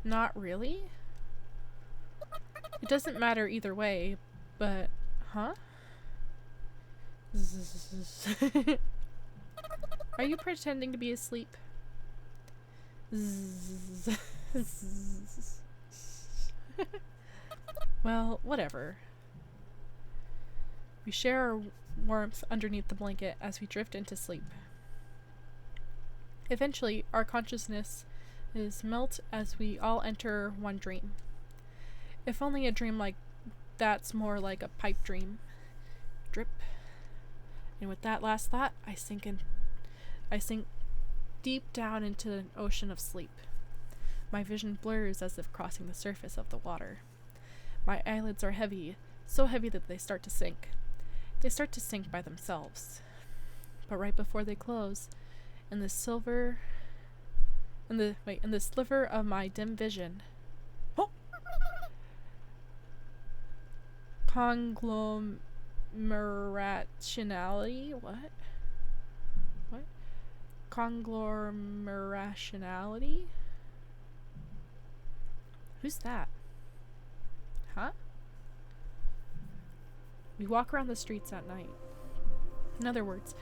Not really? It doesn't matter either way, but... Huh? Are you pretending to be asleep? Well, whatever. We share our warmth underneath the blanket as we drift into sleep. Eventually, our consciousness is melt as we all enter one dream. If only a dream like that's more like a pipe dream. Drip. And with that last thought, I sink deep down into an ocean of sleep. My vision blurs as if crossing the surface of the water. My eyelids are heavy, so heavy that they start to sink. They start to sink by themselves. But right before they close, in the sliver of my dim vision, conglomerationality? What? Conglomerationality? Who's that? Huh? We walk around the streets at night. In other words,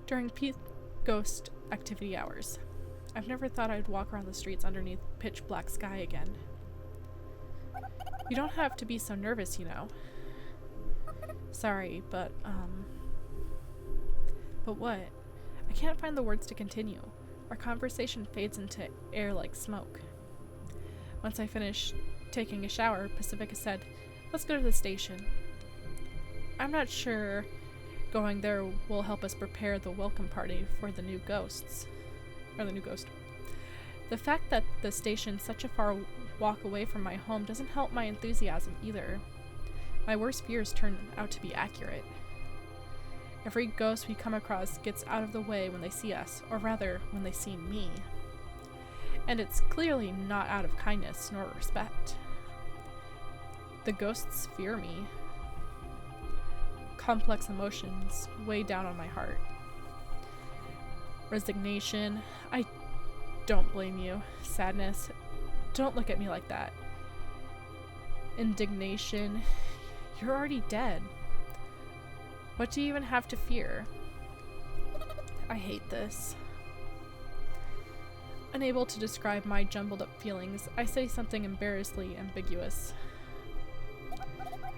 during peak ghost activity hours. I've never thought I'd walk around the streets underneath pitch black sky again. You don't have to be so nervous, you know. Sorry, but what? I can't find the words to continue. Our conversation fades into air like smoke. Once I finish taking a shower, Pacifica said, "Let's go to the station." I'm not sure going there will help us prepare the welcome party for the new ghosts. Or the new ghost. The fact that the station's such a far walk away from my home doesn't help my enthusiasm either. My worst fears turn out to be accurate. Every ghost we come across gets out of the way when they see us, or rather, when they see me. And it's clearly not out of kindness nor respect. The ghosts fear me. Complex emotions weigh down on my heart. Resignation. I don't blame you. Sadness. Don't look at me like that. Indignation. You're already dead. What do you even have to fear? I hate this. Unable to describe my jumbled up feelings, I say something embarrassedly ambiguous.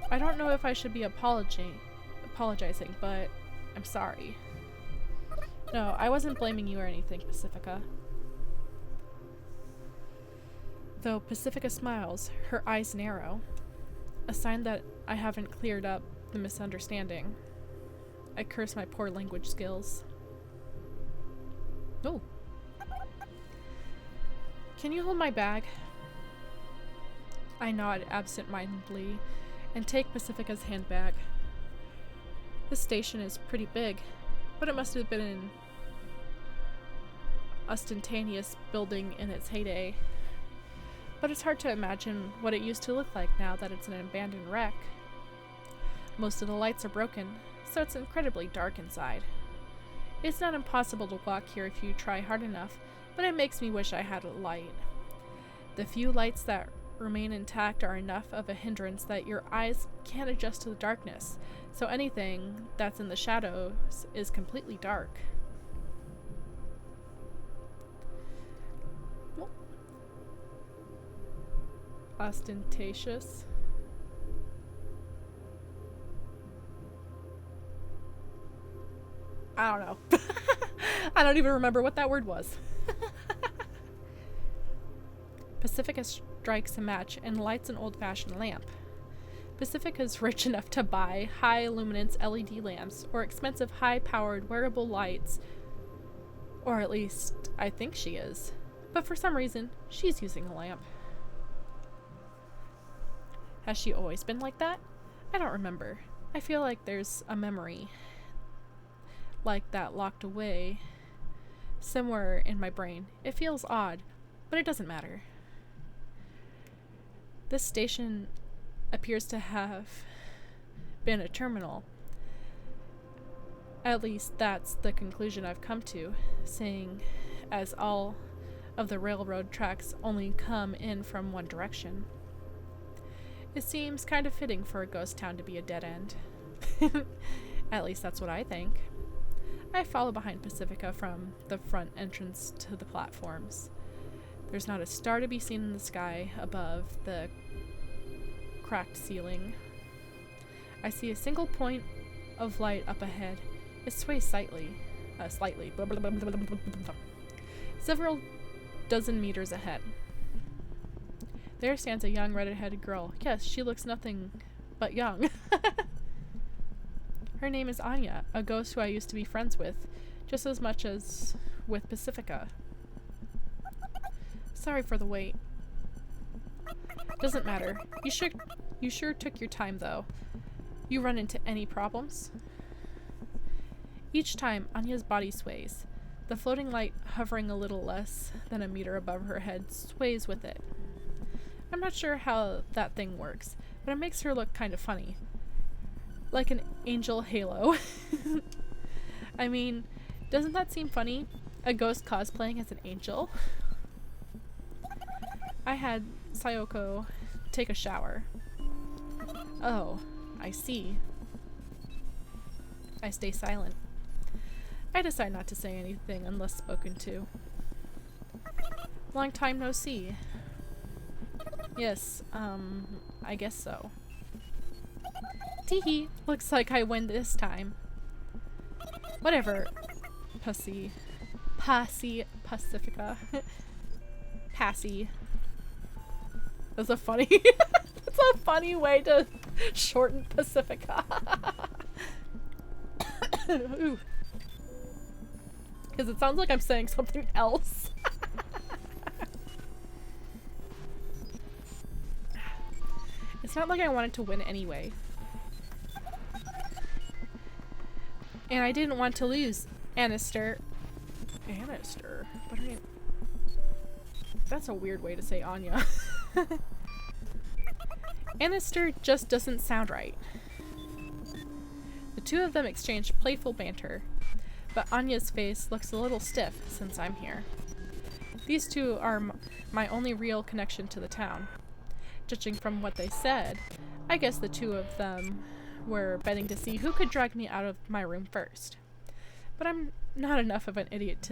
I don't know if I should be apologizing, but I'm sorry. No, I wasn't blaming you or anything, Pacifica. Though Pacifica smiles, her eyes narrow, a sign that I haven't cleared up the misunderstanding. I curse my poor language skills. Oh. Can you hold my bag? I nod absent-mindedly and take Pacifica's handbag. This station is pretty big, but it must have been an ostentatious building in its heyday. But it's hard to imagine what it used to look like now that it's an abandoned wreck. Most of the lights are broken, so it's incredibly dark inside. It's not impossible to walk here if you try hard enough, but it makes me wish I had a light. The few lights that remain intact are enough of a hindrance that your eyes can't adjust to the darkness, so anything that's in the shadows is completely dark. Ostentatious. I don't know. I don't even remember what that word was. Pacifica strikes a match and lights an old-fashioned lamp. Pacifica's rich enough to buy high-luminance LED lamps or expensive high-powered wearable lights. Or at least, I think she is. But for some reason, she's using a lamp. Has she always been like that? I don't remember. I feel like there's a memory like that locked away somewhere in my brain. It feels odd, but it doesn't matter. This station appears to have been a terminal. At least that's the conclusion I've come to, seeing as all of the railroad tracks only come in from one direction. It seems kind of fitting for a ghost town to be a dead end. At least that's what I think. I follow behind Pacifica from the front entrance to the platforms. There's not a star to be seen in the sky above the cracked ceiling. I see a single point of light up ahead. It sways slightly. Blah, blah, blah, blah, blah, blah, blah. Several dozen meters ahead. There stands a young red-headed girl. Yes, she looks nothing but young. Her name is Anya, a ghost who I used to be friends with, just as much as with Pacifica. Sorry for the wait. Doesn't matter. You sure took your time, though. You run into any problems? Each time, Anya's body sways. The floating light, hovering a little less than a meter above her head, sways with it. I'm not sure how that thing works, but it makes her look kind of funny. Like an angel halo. I mean, doesn't that seem funny? A ghost cosplaying as an angel? I had Sayoko take a shower. Oh, I see. I stay silent. I decide not to say anything unless spoken to. Long time no see. Yes, I guess so. Teehee, looks like I win this time. Whatever. Pacifica. Passy. That's a funny that's a funny way to shorten Pacifica. Ooh. Because it sounds like I'm saying something else. It's not like I wanted to win anyway. And I didn't want to lose. Anister. But I mean, that's a weird way to say Anya. Anister just doesn't sound right. The two of them exchange playful banter, but Anya's face looks a little stiff since I'm here. These two are my only real connection to the town. Judging from what they said, I guess the two of them were betting to see who could drag me out of my room first. But I'm not enough of an idiot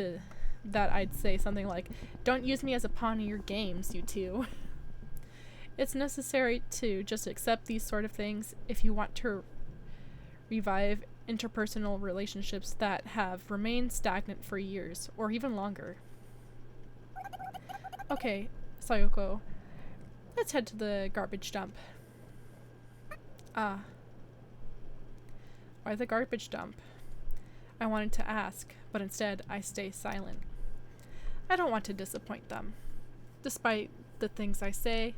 that I'd say something like, "Don't use me as a pawn in your games, you two." It's necessary to just accept these sort of things if you want to revive interpersonal relationships that have remained stagnant for years, or even longer. Okay, Sayoko, let's head to the garbage dump. Ah. Why the garbage dump? I wanted to ask, but instead I stay silent. I don't want to disappoint them. Despite the things I say,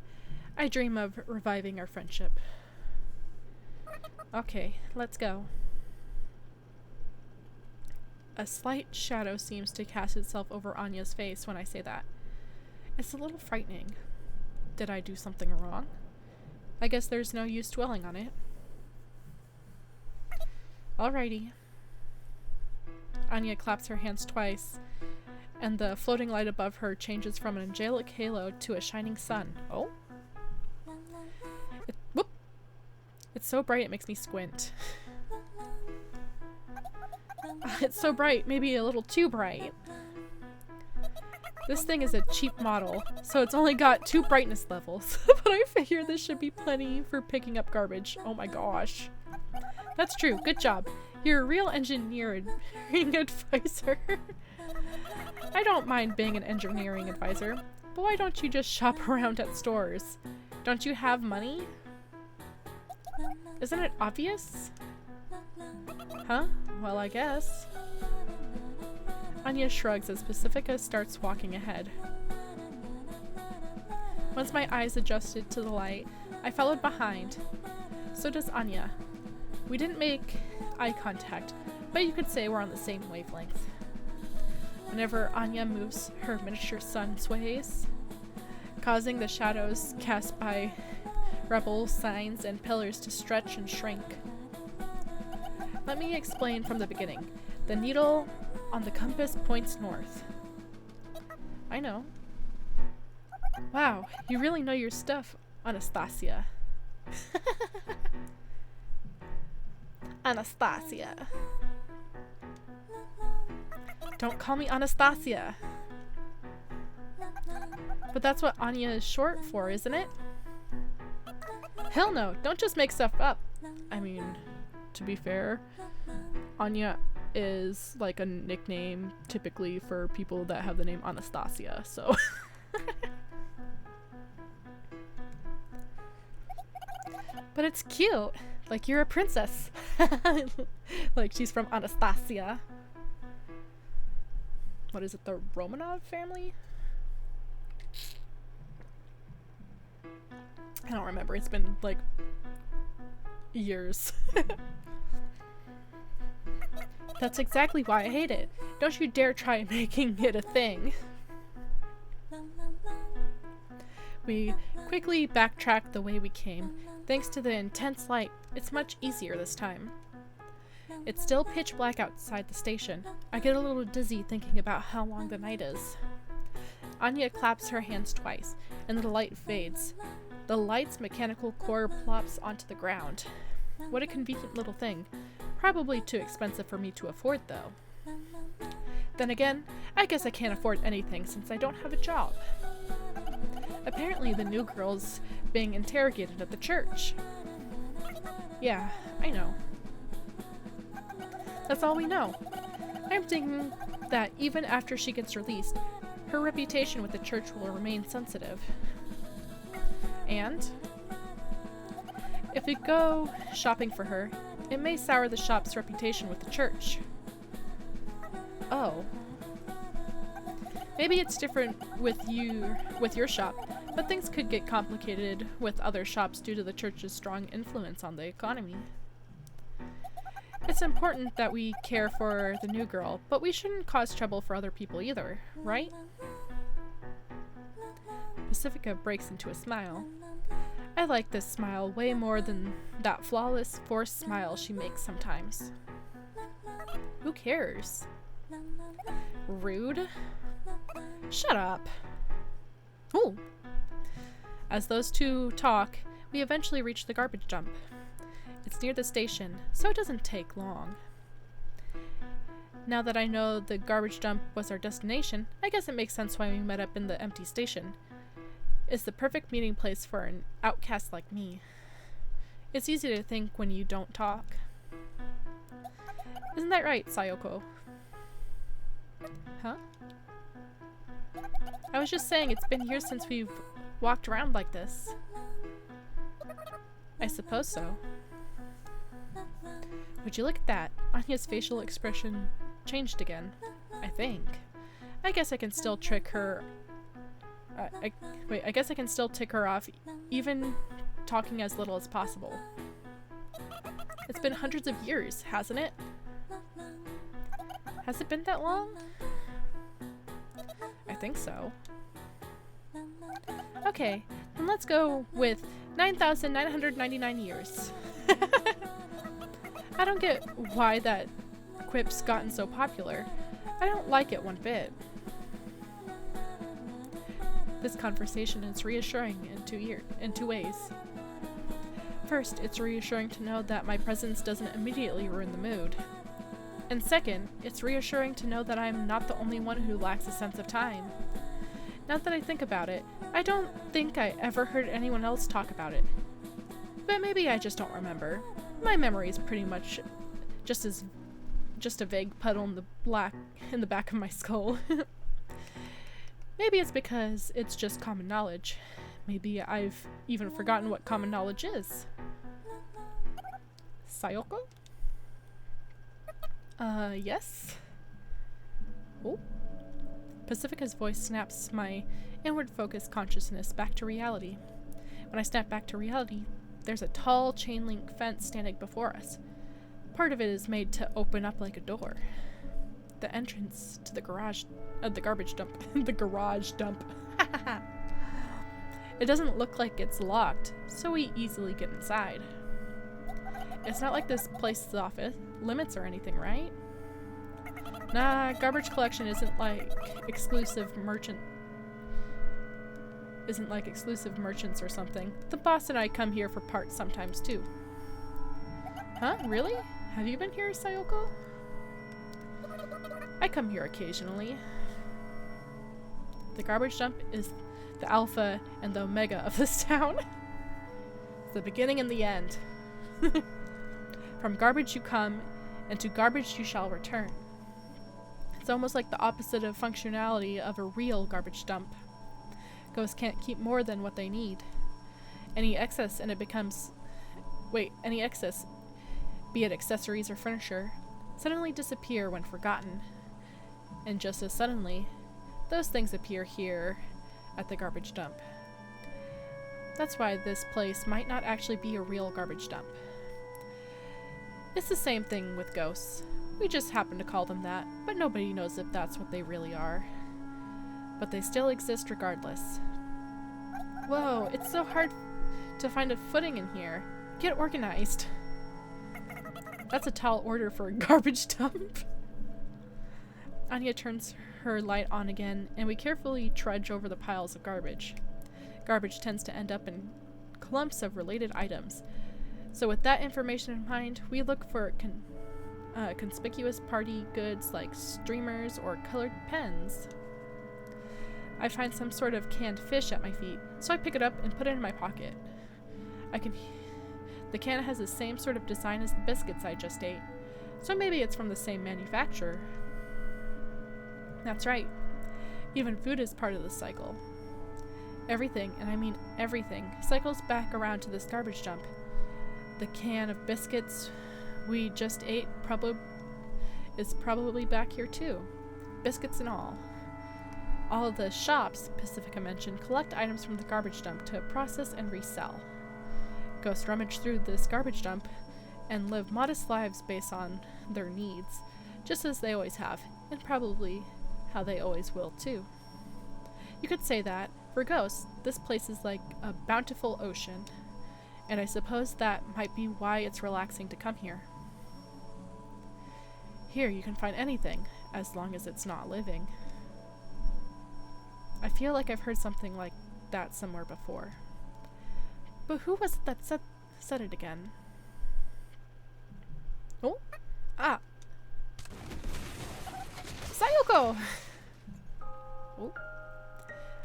I dream of reviving our friendship. Okay, let's go. A slight shadow seems to cast itself over Anya's face when I say that. It's a little frightening. Did I do something wrong? I guess there's no use dwelling on it. Alrighty. Anya claps her hands twice, and the floating light above her changes from an angelic halo to a shining sun. Oh? Whoop! It's so bright it makes me squint. It's so bright, maybe a little too bright. This thing is a cheap model, so it's only got 2 brightness levels, but I figure this should be plenty for picking up garbage. Oh my gosh. That's true, good job. You're a real engineering advisor. I don't mind being an engineering advisor, but why don't you just shop around at stores? Don't you have money? Isn't it obvious? Huh? Well, I guess. Anya shrugs as Pacifica starts walking ahead. Once my eyes adjusted to the light, I followed behind. So does Anya. We didn't make eye contact, but you could say we're on the same wavelength. Whenever Anya moves, her miniature sun sways, causing the shadows cast by rebel signs and pillars to stretch and shrink. Let me explain from the beginning. The needle on the compass points north. I know. Wow, you really know your stuff, Anastasia. Anastasia. Don't call me Anastasia. But that's what Anya is short for, isn't it? Hell no, don't just make stuff up. I mean, to be fair, Anya is like a nickname typically for people that have the name Anastasia, so. But it's cute. Like you're a princess. Like she's from Anastasia. What is it, the Romanov family? I don't remember. It's been like years. That's exactly why I hate it. Don't you dare try making it a thing. We quickly backtracked the way we came. Thanks to the intense light, it's much easier this time. It's still pitch black outside the station. I get a little dizzy thinking about how long the night is. Anya claps her hands twice, and the light fades. The light's mechanical core plops onto the ground. What a convenient little thing. Probably too expensive for me to afford, though. Then again, I guess I can't afford anything since I don't have a job. Apparently the new girl's being interrogated at the church. Yeah, I know. That's all we know. I'm thinking that even after she gets released, her reputation with the church will remain sensitive. And if we go shopping for her, it may sour the shop's reputation with the church. Oh. Maybe it's different with your shop, but things could get complicated with other shops due to the church's strong influence on the economy. It's important that we care for the new girl, but we shouldn't cause trouble for other people either, right? Pacifica breaks into a smile. I like this smile way more than that flawless, forced smile she makes sometimes. Who cares? Rude? Shut up. Ooh. As those two talk, we eventually reach the garbage dump. It's near the station, so it doesn't take long. Now that I know the garbage dump was our destination, I guess it makes sense why we met up in the empty station. It's the perfect meeting place for an outcast like me. It's easy to think when you don't talk. Isn't that right, Sayoko? Huh? I was just saying it's been years since we've walked around like this. I suppose so. Would you look at that? Anya's facial expression changed again, I think. I guess I can still trick her. I guess I can still tick her off, even talking as little as possible. It's been hundreds of years, hasn't it? Has it been that long? I think so. Okay, then let's go with 9,999 years. I don't get why that quip's gotten so popular. I don't like it one bit. This conversation is reassuring in two ways. First, it's reassuring to know that my presence doesn't immediately ruin the mood. And second, it's reassuring to know that I'm not the only one who lacks a sense of time. Now that I think about it, I don't think I ever heard anyone else talk about it. But maybe I just don't remember. My memory is pretty much just a vague puddle in the back of my skull. Maybe it's because it's just common knowledge. Maybe I've even forgotten what common knowledge is. Sayoko? Yes? Oh? Pacifica's voice snaps my inward-focused consciousness back to reality. When I snap back to reality, there's a tall chain-link fence standing before us. Part of it is made to open up like a door. The entrance to the garbage dump. The garage dump. It doesn't look like it's locked, so we easily get inside. It's not like this place's off limits or anything, right? Nah, garbage collection isn't like exclusive merchants or something. The boss and I come here for parts sometimes too. Huh? Really? Have you been here, Sayoko? I come here occasionally. The garbage dump is the alpha and the omega of this town. It's the beginning and the end. From garbage you come, and to garbage you shall return. It's almost like the opposite of functionality of a real garbage dump. Ghosts can't keep more than what they need. Any excess, be it accessories or furniture, suddenly disappear when forgotten. And just as suddenly, those things appear here at the garbage dump. That's why this place might not actually be a real garbage dump. It's the same thing with ghosts. We just happen to call them that, but nobody knows if that's what they really are. But they still exist regardless. Whoa, it's so hard to find a footing in here. Get organized. That's a tall order for a garbage dump. Anya turns her light on again, and we carefully trudge over the piles of garbage. Garbage tends to end up in clumps of related items. So with that information in mind, we look for conspicuous party goods like streamers or colored pens. I find some sort of canned fish at my feet, so I pick it up and put it in my pocket. The can has the same sort of design as the biscuits I just ate, so maybe it's from the same manufacturer. That's right. Even food is part of the cycle. Everything, and I mean everything, cycles back around to this garbage dump. The can of biscuits we just ate is probably back here too. Biscuits and all. All of the shops Pacifica mentioned collect items from the garbage dump to process and resell. Ghosts rummage through this garbage dump and live modest lives based on their needs, just as they always have, and probably how they always will too. You could say that, for ghosts, this place is like a bountiful ocean, and I suppose that might be why it's relaxing to come here. Here you can find anything, as long as it's not living. I feel like I've heard something like that somewhere before. But who was it that said it again? Oh? Ah! Sayoko! Oh.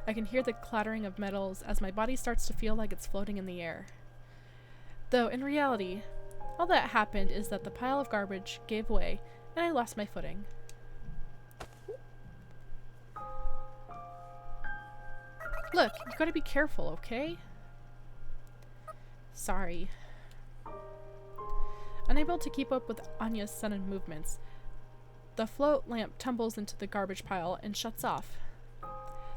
I can hear the clattering of metals as my body starts to feel like it's floating in the air. Though, in reality, all that happened is that the pile of garbage gave way and I lost my footing. Look, you gotta be careful, okay? Sorry. Unable to keep up with Anya's sudden movements, the float lamp tumbles into the garbage pile and shuts off.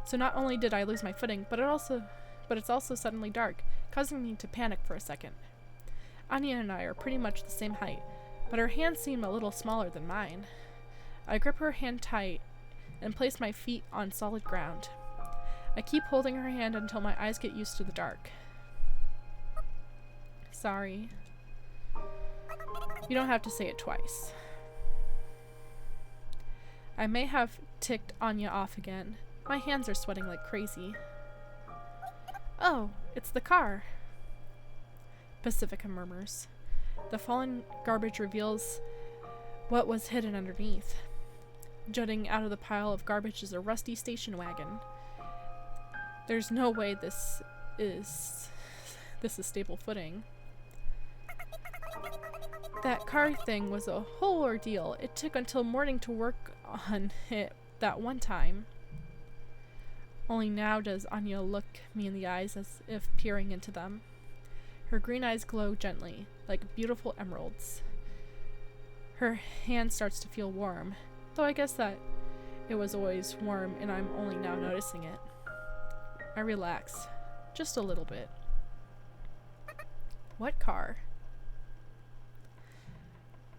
So not only did I lose my footing, but it's also suddenly dark, causing me to panic for a second. Anya and I are pretty much the same height, but her hands seem a little smaller than mine. I grip her hand tight and place my feet on solid ground. I keep holding her hand until my eyes get used to the dark. Sorry. You don't have to say it twice. I may have ticked Anya off again. My hands are sweating like crazy. Oh, it's the car. Pacifica murmurs. The fallen garbage reveals what was hidden underneath. Jutting out of the pile of garbage is a rusty station wagon. There's no way this is stable footing. That car thing was a whole ordeal. It took until morning to work on it that one time. Only now does Anya look me in the eyes as if peering into them. Her green eyes glow gently, like beautiful emeralds. Her hand starts to feel warm, though I guess that it was always warm and I'm only now noticing it. I relax, just a little bit. What car?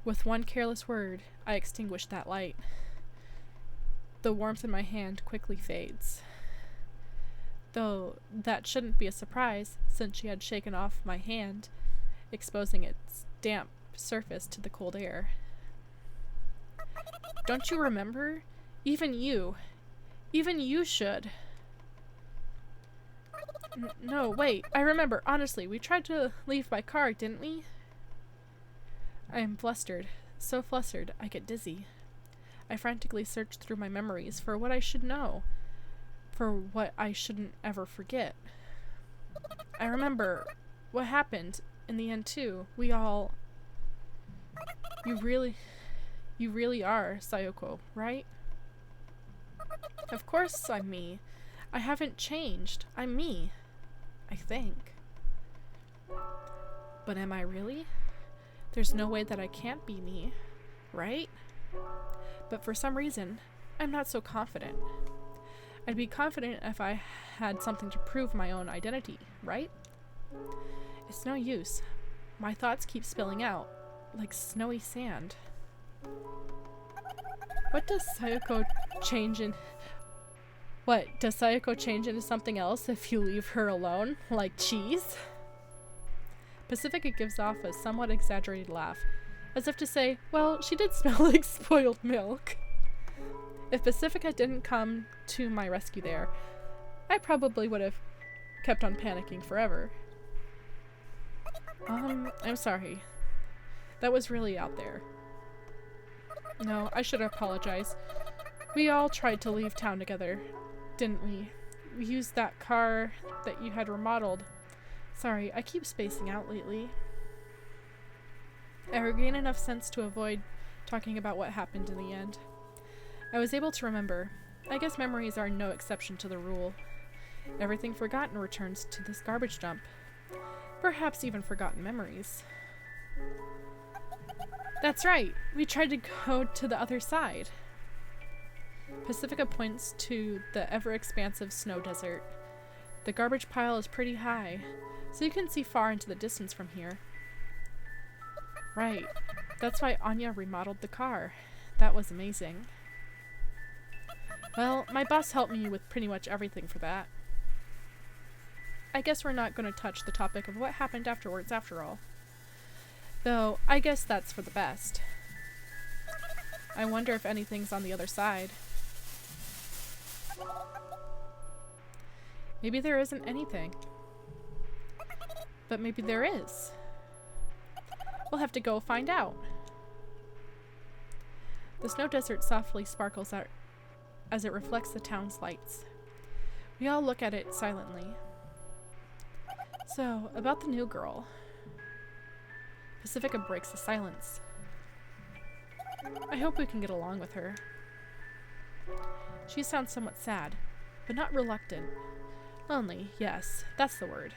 With one careless word, I extinguish that light. The warmth in my hand quickly fades. Though that shouldn't be a surprise, since she had shaken off my hand, exposing its damp surface to the cold air. Don't you remember? Even you should. No, wait, I remember, honestly, we tried to leave by car, didn't we? I am flustered, so flustered I get dizzy. I frantically search through my memories for what I should know. for what I shouldn't ever forget. I remember what happened in the end too. You really are Sayoko, right? Of course I'm me. I haven't changed. I'm me. I think. But am I really? There's no way that I can't be me, right? But for some reason, I'm not so confident. I'd be confident if I had something to prove my own identity, right? It's no use. My thoughts keep spilling out, like snowy sand. Does Sayoko change into something else if you leave her alone? Like cheese? Pacifica gives off a somewhat exaggerated laugh, as if to say, well, she did smell like spoiled milk. If Pacifica didn't come to my rescue there, I probably would have kept on panicking forever. I'm sorry. That was really out there. No, I should apologize. We all tried to leave town together, didn't we? We used that car that you had remodeled. Sorry, I keep spacing out lately. I regained enough sense to avoid talking about what happened in the end. I was able to remember. I guess memories are no exception to the rule. Everything forgotten returns to this garbage dump. Perhaps even forgotten memories. That's right! We tried to go to the other side. Pacifica points to the ever-expansive snow desert. The garbage pile is pretty high, so you can see far into the distance from here. Right. That's why Anya remodeled the car. That was amazing. Well, my boss helped me with pretty much everything for that. I guess we're not going to touch the topic of what happened afterwards after all. Though, I guess that's for the best. I wonder if anything's on the other side. Maybe there isn't anything. But maybe there is. We'll have to go find out. The snow desert softly sparkles out as it reflects the town's lights. We all look at it silently. So, about the new girl. Pacifica breaks the silence. I hope we can get along with her. She sounds somewhat sad, but not reluctant. Lonely, yes, that's the word.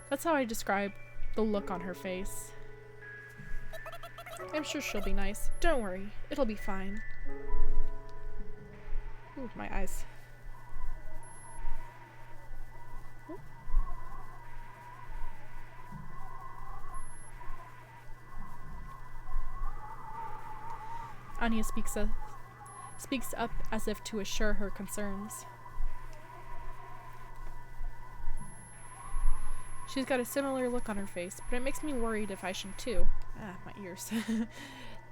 That's how I describe the look on her face. I'm sure she'll be nice. Don't worry, it'll be fine. Ooh, my eyes. Ooh. Anya speaks up as if to assure her concerns. She's got a similar look on her face, but it makes me worried if I should too. Ah, my ears.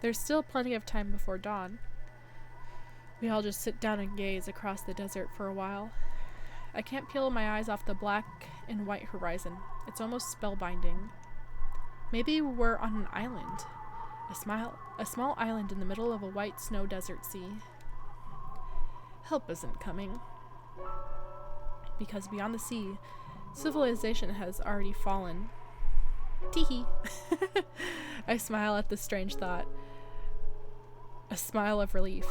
There's still plenty of time before dawn. We all just sit down and gaze across the desert for a while. I can't peel my eyes off the black and white horizon. It's almost spellbinding. Maybe we're on an island. A small island in the middle of a white snow desert sea. Help isn't coming. Because beyond the sea, civilization has already fallen. Teehee. I smile at the strange thought. A smile of relief,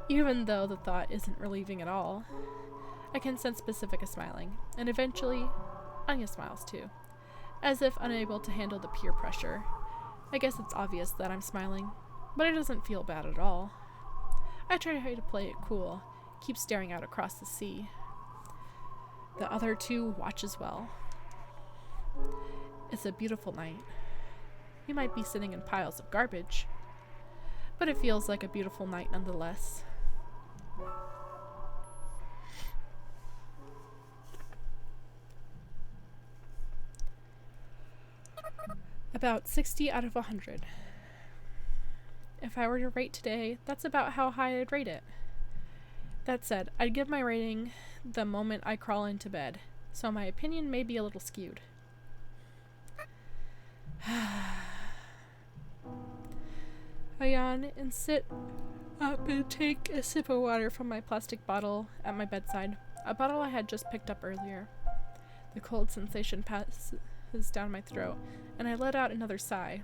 even though the thought isn't relieving at all. I can sense Pacifica smiling, and eventually, Anya smiles too, as if unable to handle the peer pressure. I guess it's obvious that I'm smiling, but it doesn't feel bad at all. I try to play it cool, keep staring out across the sea. The other two watch as well. It's a beautiful night. We might be sitting in piles of garbage, but it feels like a beautiful night nonetheless. About 60 out of 100. If I were to rate today, that's about how high I'd rate it. That said, I'd give my rating the moment I crawl into bed, so my opinion may be a little skewed. I yawn and sit up and take a sip of water from my plastic bottle at my bedside, a bottle I had just picked up earlier. The cold sensation passes down my throat, and I let out another sigh.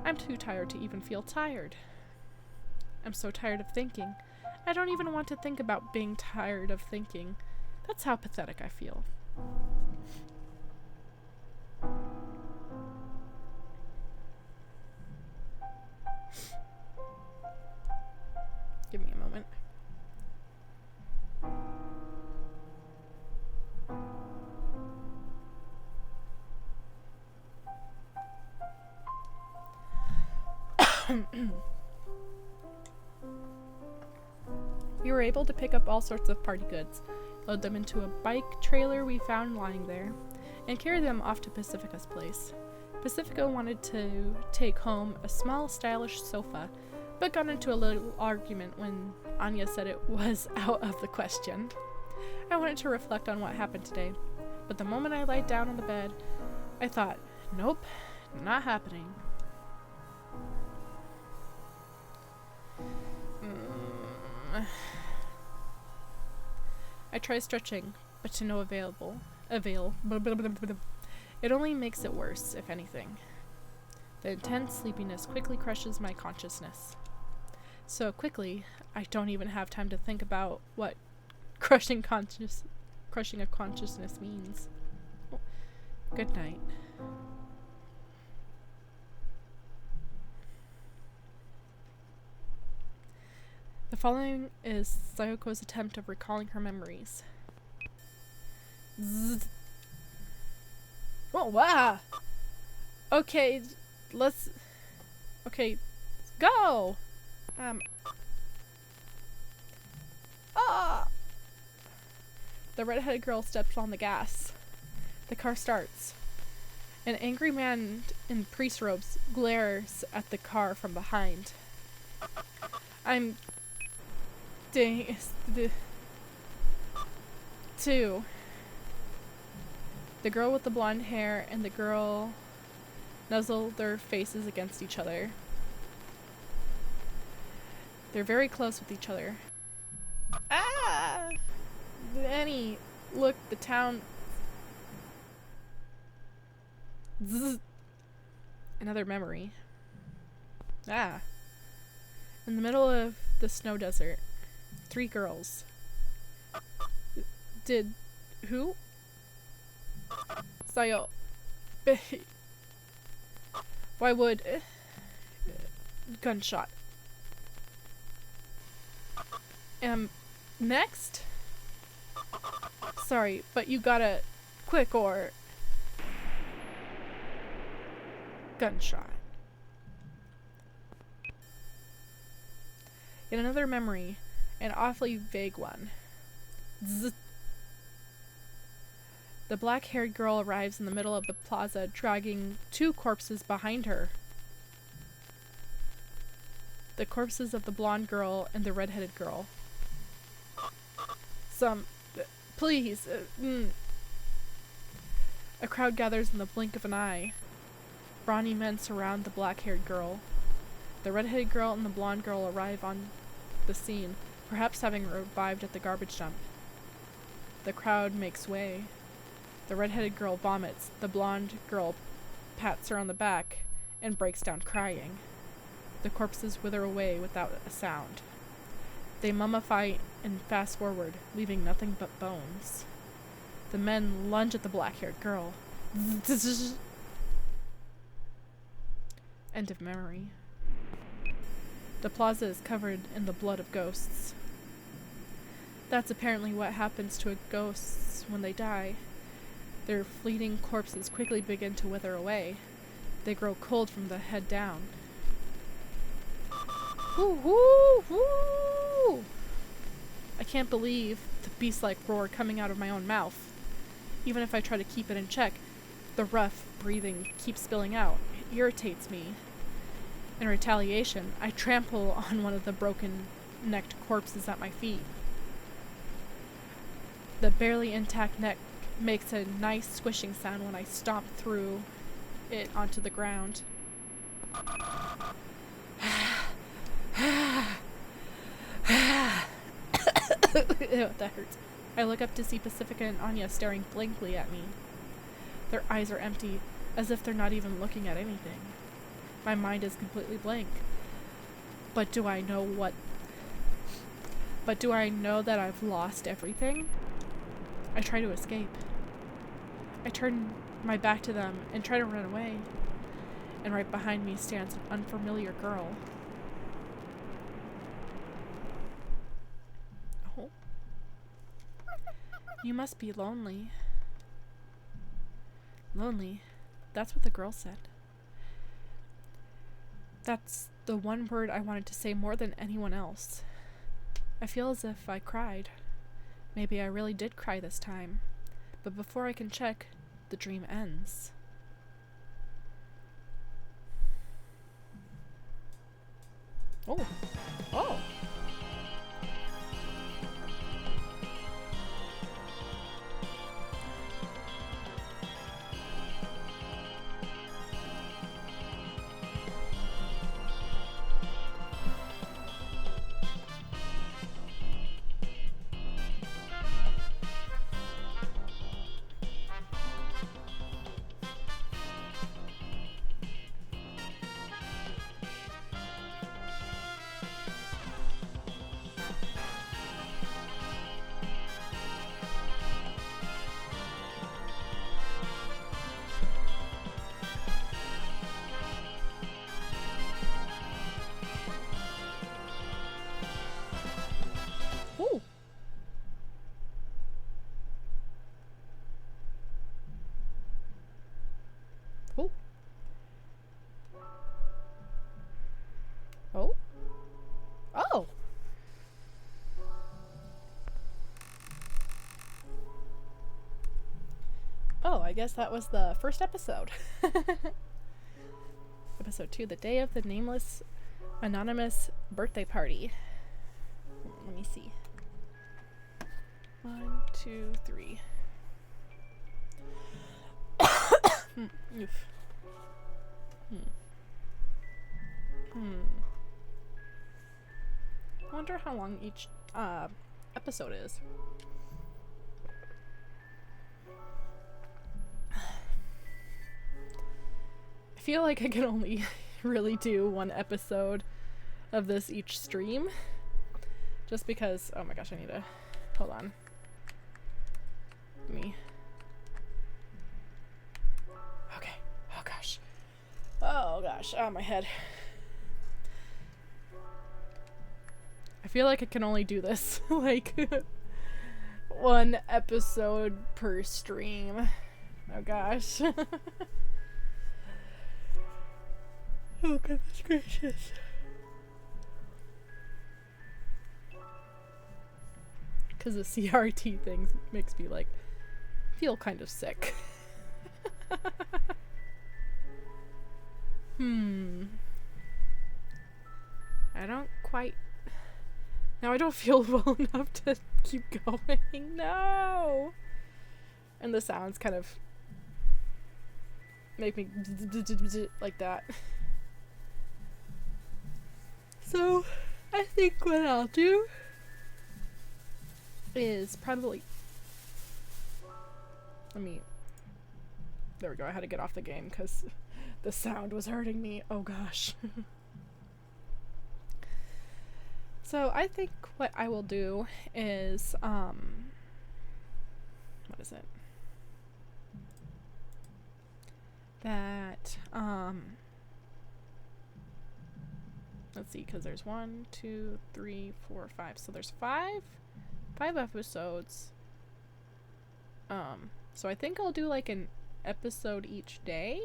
I'm too tired to even feel tired. I'm so tired of thinking. I don't even want to think about being tired of thinking. That's how pathetic I feel. Give me a moment. We were able to pick up all sorts of party goods, load them into a bike trailer we found lying there, and carry them off to Pacifica's place. Pacifica wanted to take home a small, stylish sofa, but got into a little argument when Anya said it was out of the question. I wanted to reflect on what happened today, but the moment I lied down on the bed, I thought, nope, not happening. I try stretching, but to no avail. It only makes it worse, if anything. The intense sleepiness quickly crushes my consciousness. So quickly, I don't even have time to think about what crushing a consciousness means. Good night. The following is Sayoko's attempt of recalling her memories. Zzz. Oh, wow! Okay, go! The redheaded girl steps on the gas. The car starts. An angry man in priest robes glares at the car from behind. Two. The girl with the blonde hair and the girl nuzzle their faces against each other. They're very close with each other. Ah! Annie, look, the town... Zzz. Another memory. Ah. In the middle of the snow desert, 3 girls. Who? Sayo. Why would... gunshot. Next? Sorry, but you gotta... quick or... gunshot. Yet another memory, an awfully vague one. Zzz. The black-haired girl arrives in the middle of the plaza, dragging 2 corpses behind her. The corpses of the blonde girl and the red-headed girl. Please. A crowd gathers in the blink of an eye. Brawny men surround the black-haired girl. The red-headed girl and the blonde girl arrive on the scene, perhaps having revived at the garbage dump. The crowd makes way. The red-headed girl vomits. The blonde girl pats her on the back and breaks down crying. The corpses wither away without a sound. They mummify and fast forward, leaving nothing but bones. The men lunge at the black-haired girl. End of memory. The plaza is covered in the blood of ghosts. That's apparently what happens to ghosts when they die. Their fleeting corpses quickly begin to wither away. They grow cold from the head down. Woo-hoo-hoo! I can't believe the beast-like roar coming out of my own mouth. Even if I try to keep it in check, the rough breathing keeps spilling out. It irritates me. In retaliation, I trample on one of the broken-necked corpses at my feet. The barely intact neck makes a nice squishing sound when I stomp through it onto the ground. Ew, that hurts. I look up to see Pacifica and Anya staring blankly at me. Their eyes are empty, as if they're not even looking at anything. My mind is completely blank. But do I know that I've lost everything? I try to escape. I turn my back to them and try to run away. And right behind me stands an unfamiliar girl. Oh. You must be lonely. Lonely? That's what the girl said. That's the one word I wanted to say more than anyone else. I feel as if I cried. Maybe I really did cry this time. But before I can check, the dream ends. Oh. Oh. Oh. Oh. Oh. Oh. Oh, I guess that was the first episode. Episode 2, the day of the nameless anonymous birthday party. Let me see. 1, 2, 3. Oof. I wonder how long each episode is. I feel like I can only really do one episode of this each stream. Just because, oh my gosh, I need to, hold on. Okay. Oh gosh. Oh gosh, oh my head. I feel like I can only do this, like, one episode per stream. Oh gosh. Oh goodness gracious. Because the CRT thing makes me, like, feel kind of sick. I don't quite... Now I don't feel well enough to keep going. No! And the sounds kind of make me like that. So, I think what I'll do is probably... There we go, I had to get off the game because the sound was hurting me. Oh gosh. So I think what I will do is, what is it? That, let's see, because there's 1, 2, 3, 4, 5. So there's five episodes. So I think I'll do like an episode each day.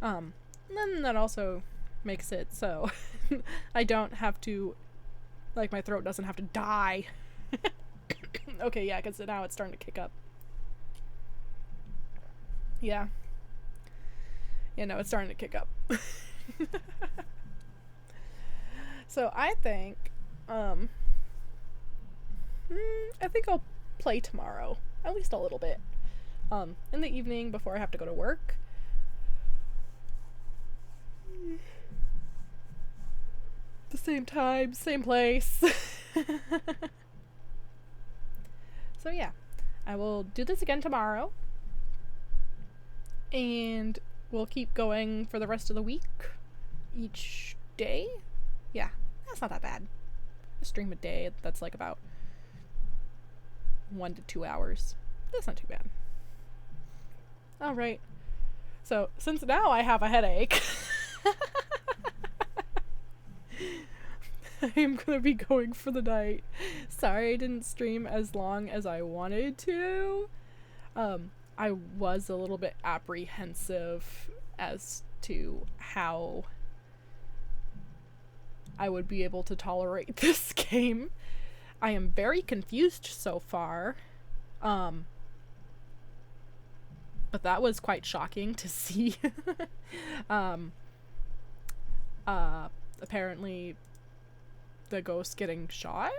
And then that also makes it so I don't have to, like, my throat doesn't have to die. Okay, yeah, because now it's starting to kick up. Yeah. Yeah, no, it's starting to kick up. So I think I'll play tomorrow, at least a little bit, in the evening before I have to go to work. The same time, same place. So yeah, I will do this again tomorrow. And we'll keep going for the rest of the week. Each day? Yeah, that's not that bad. A stream a day, that's like about 1 to 2 hours. That's not too bad. Alright. So, since now I have a headache, I'm gonna be going for the night. Sorry I didn't stream as long as I wanted to. I was a little bit apprehensive as to how I would be able to tolerate this game. I am very confused so far. But that was quite shocking to see. Apparently the ghost getting shot.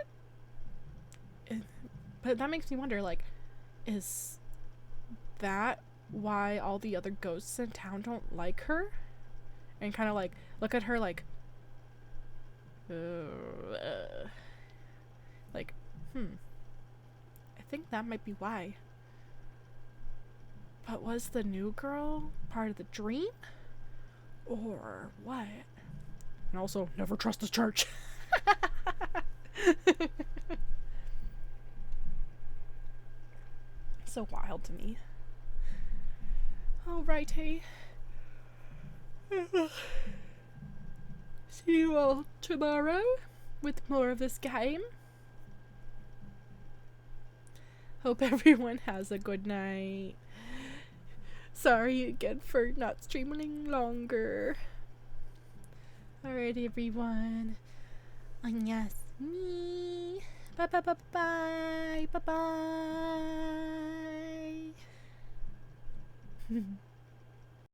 But that makes me wonder, like, is that why all the other ghosts in town don't like her? And kind of like look at her like, like, I think that might be why. But was the new girl part of the dream? Or what? And also, never trust the church. So wild to me. Alrighty. See you all tomorrow with more of this game. Hope everyone has a good night. Sorry again for not streaming longer. Alright, everyone. 안녕하세요. Bye bye bye bye bye bye.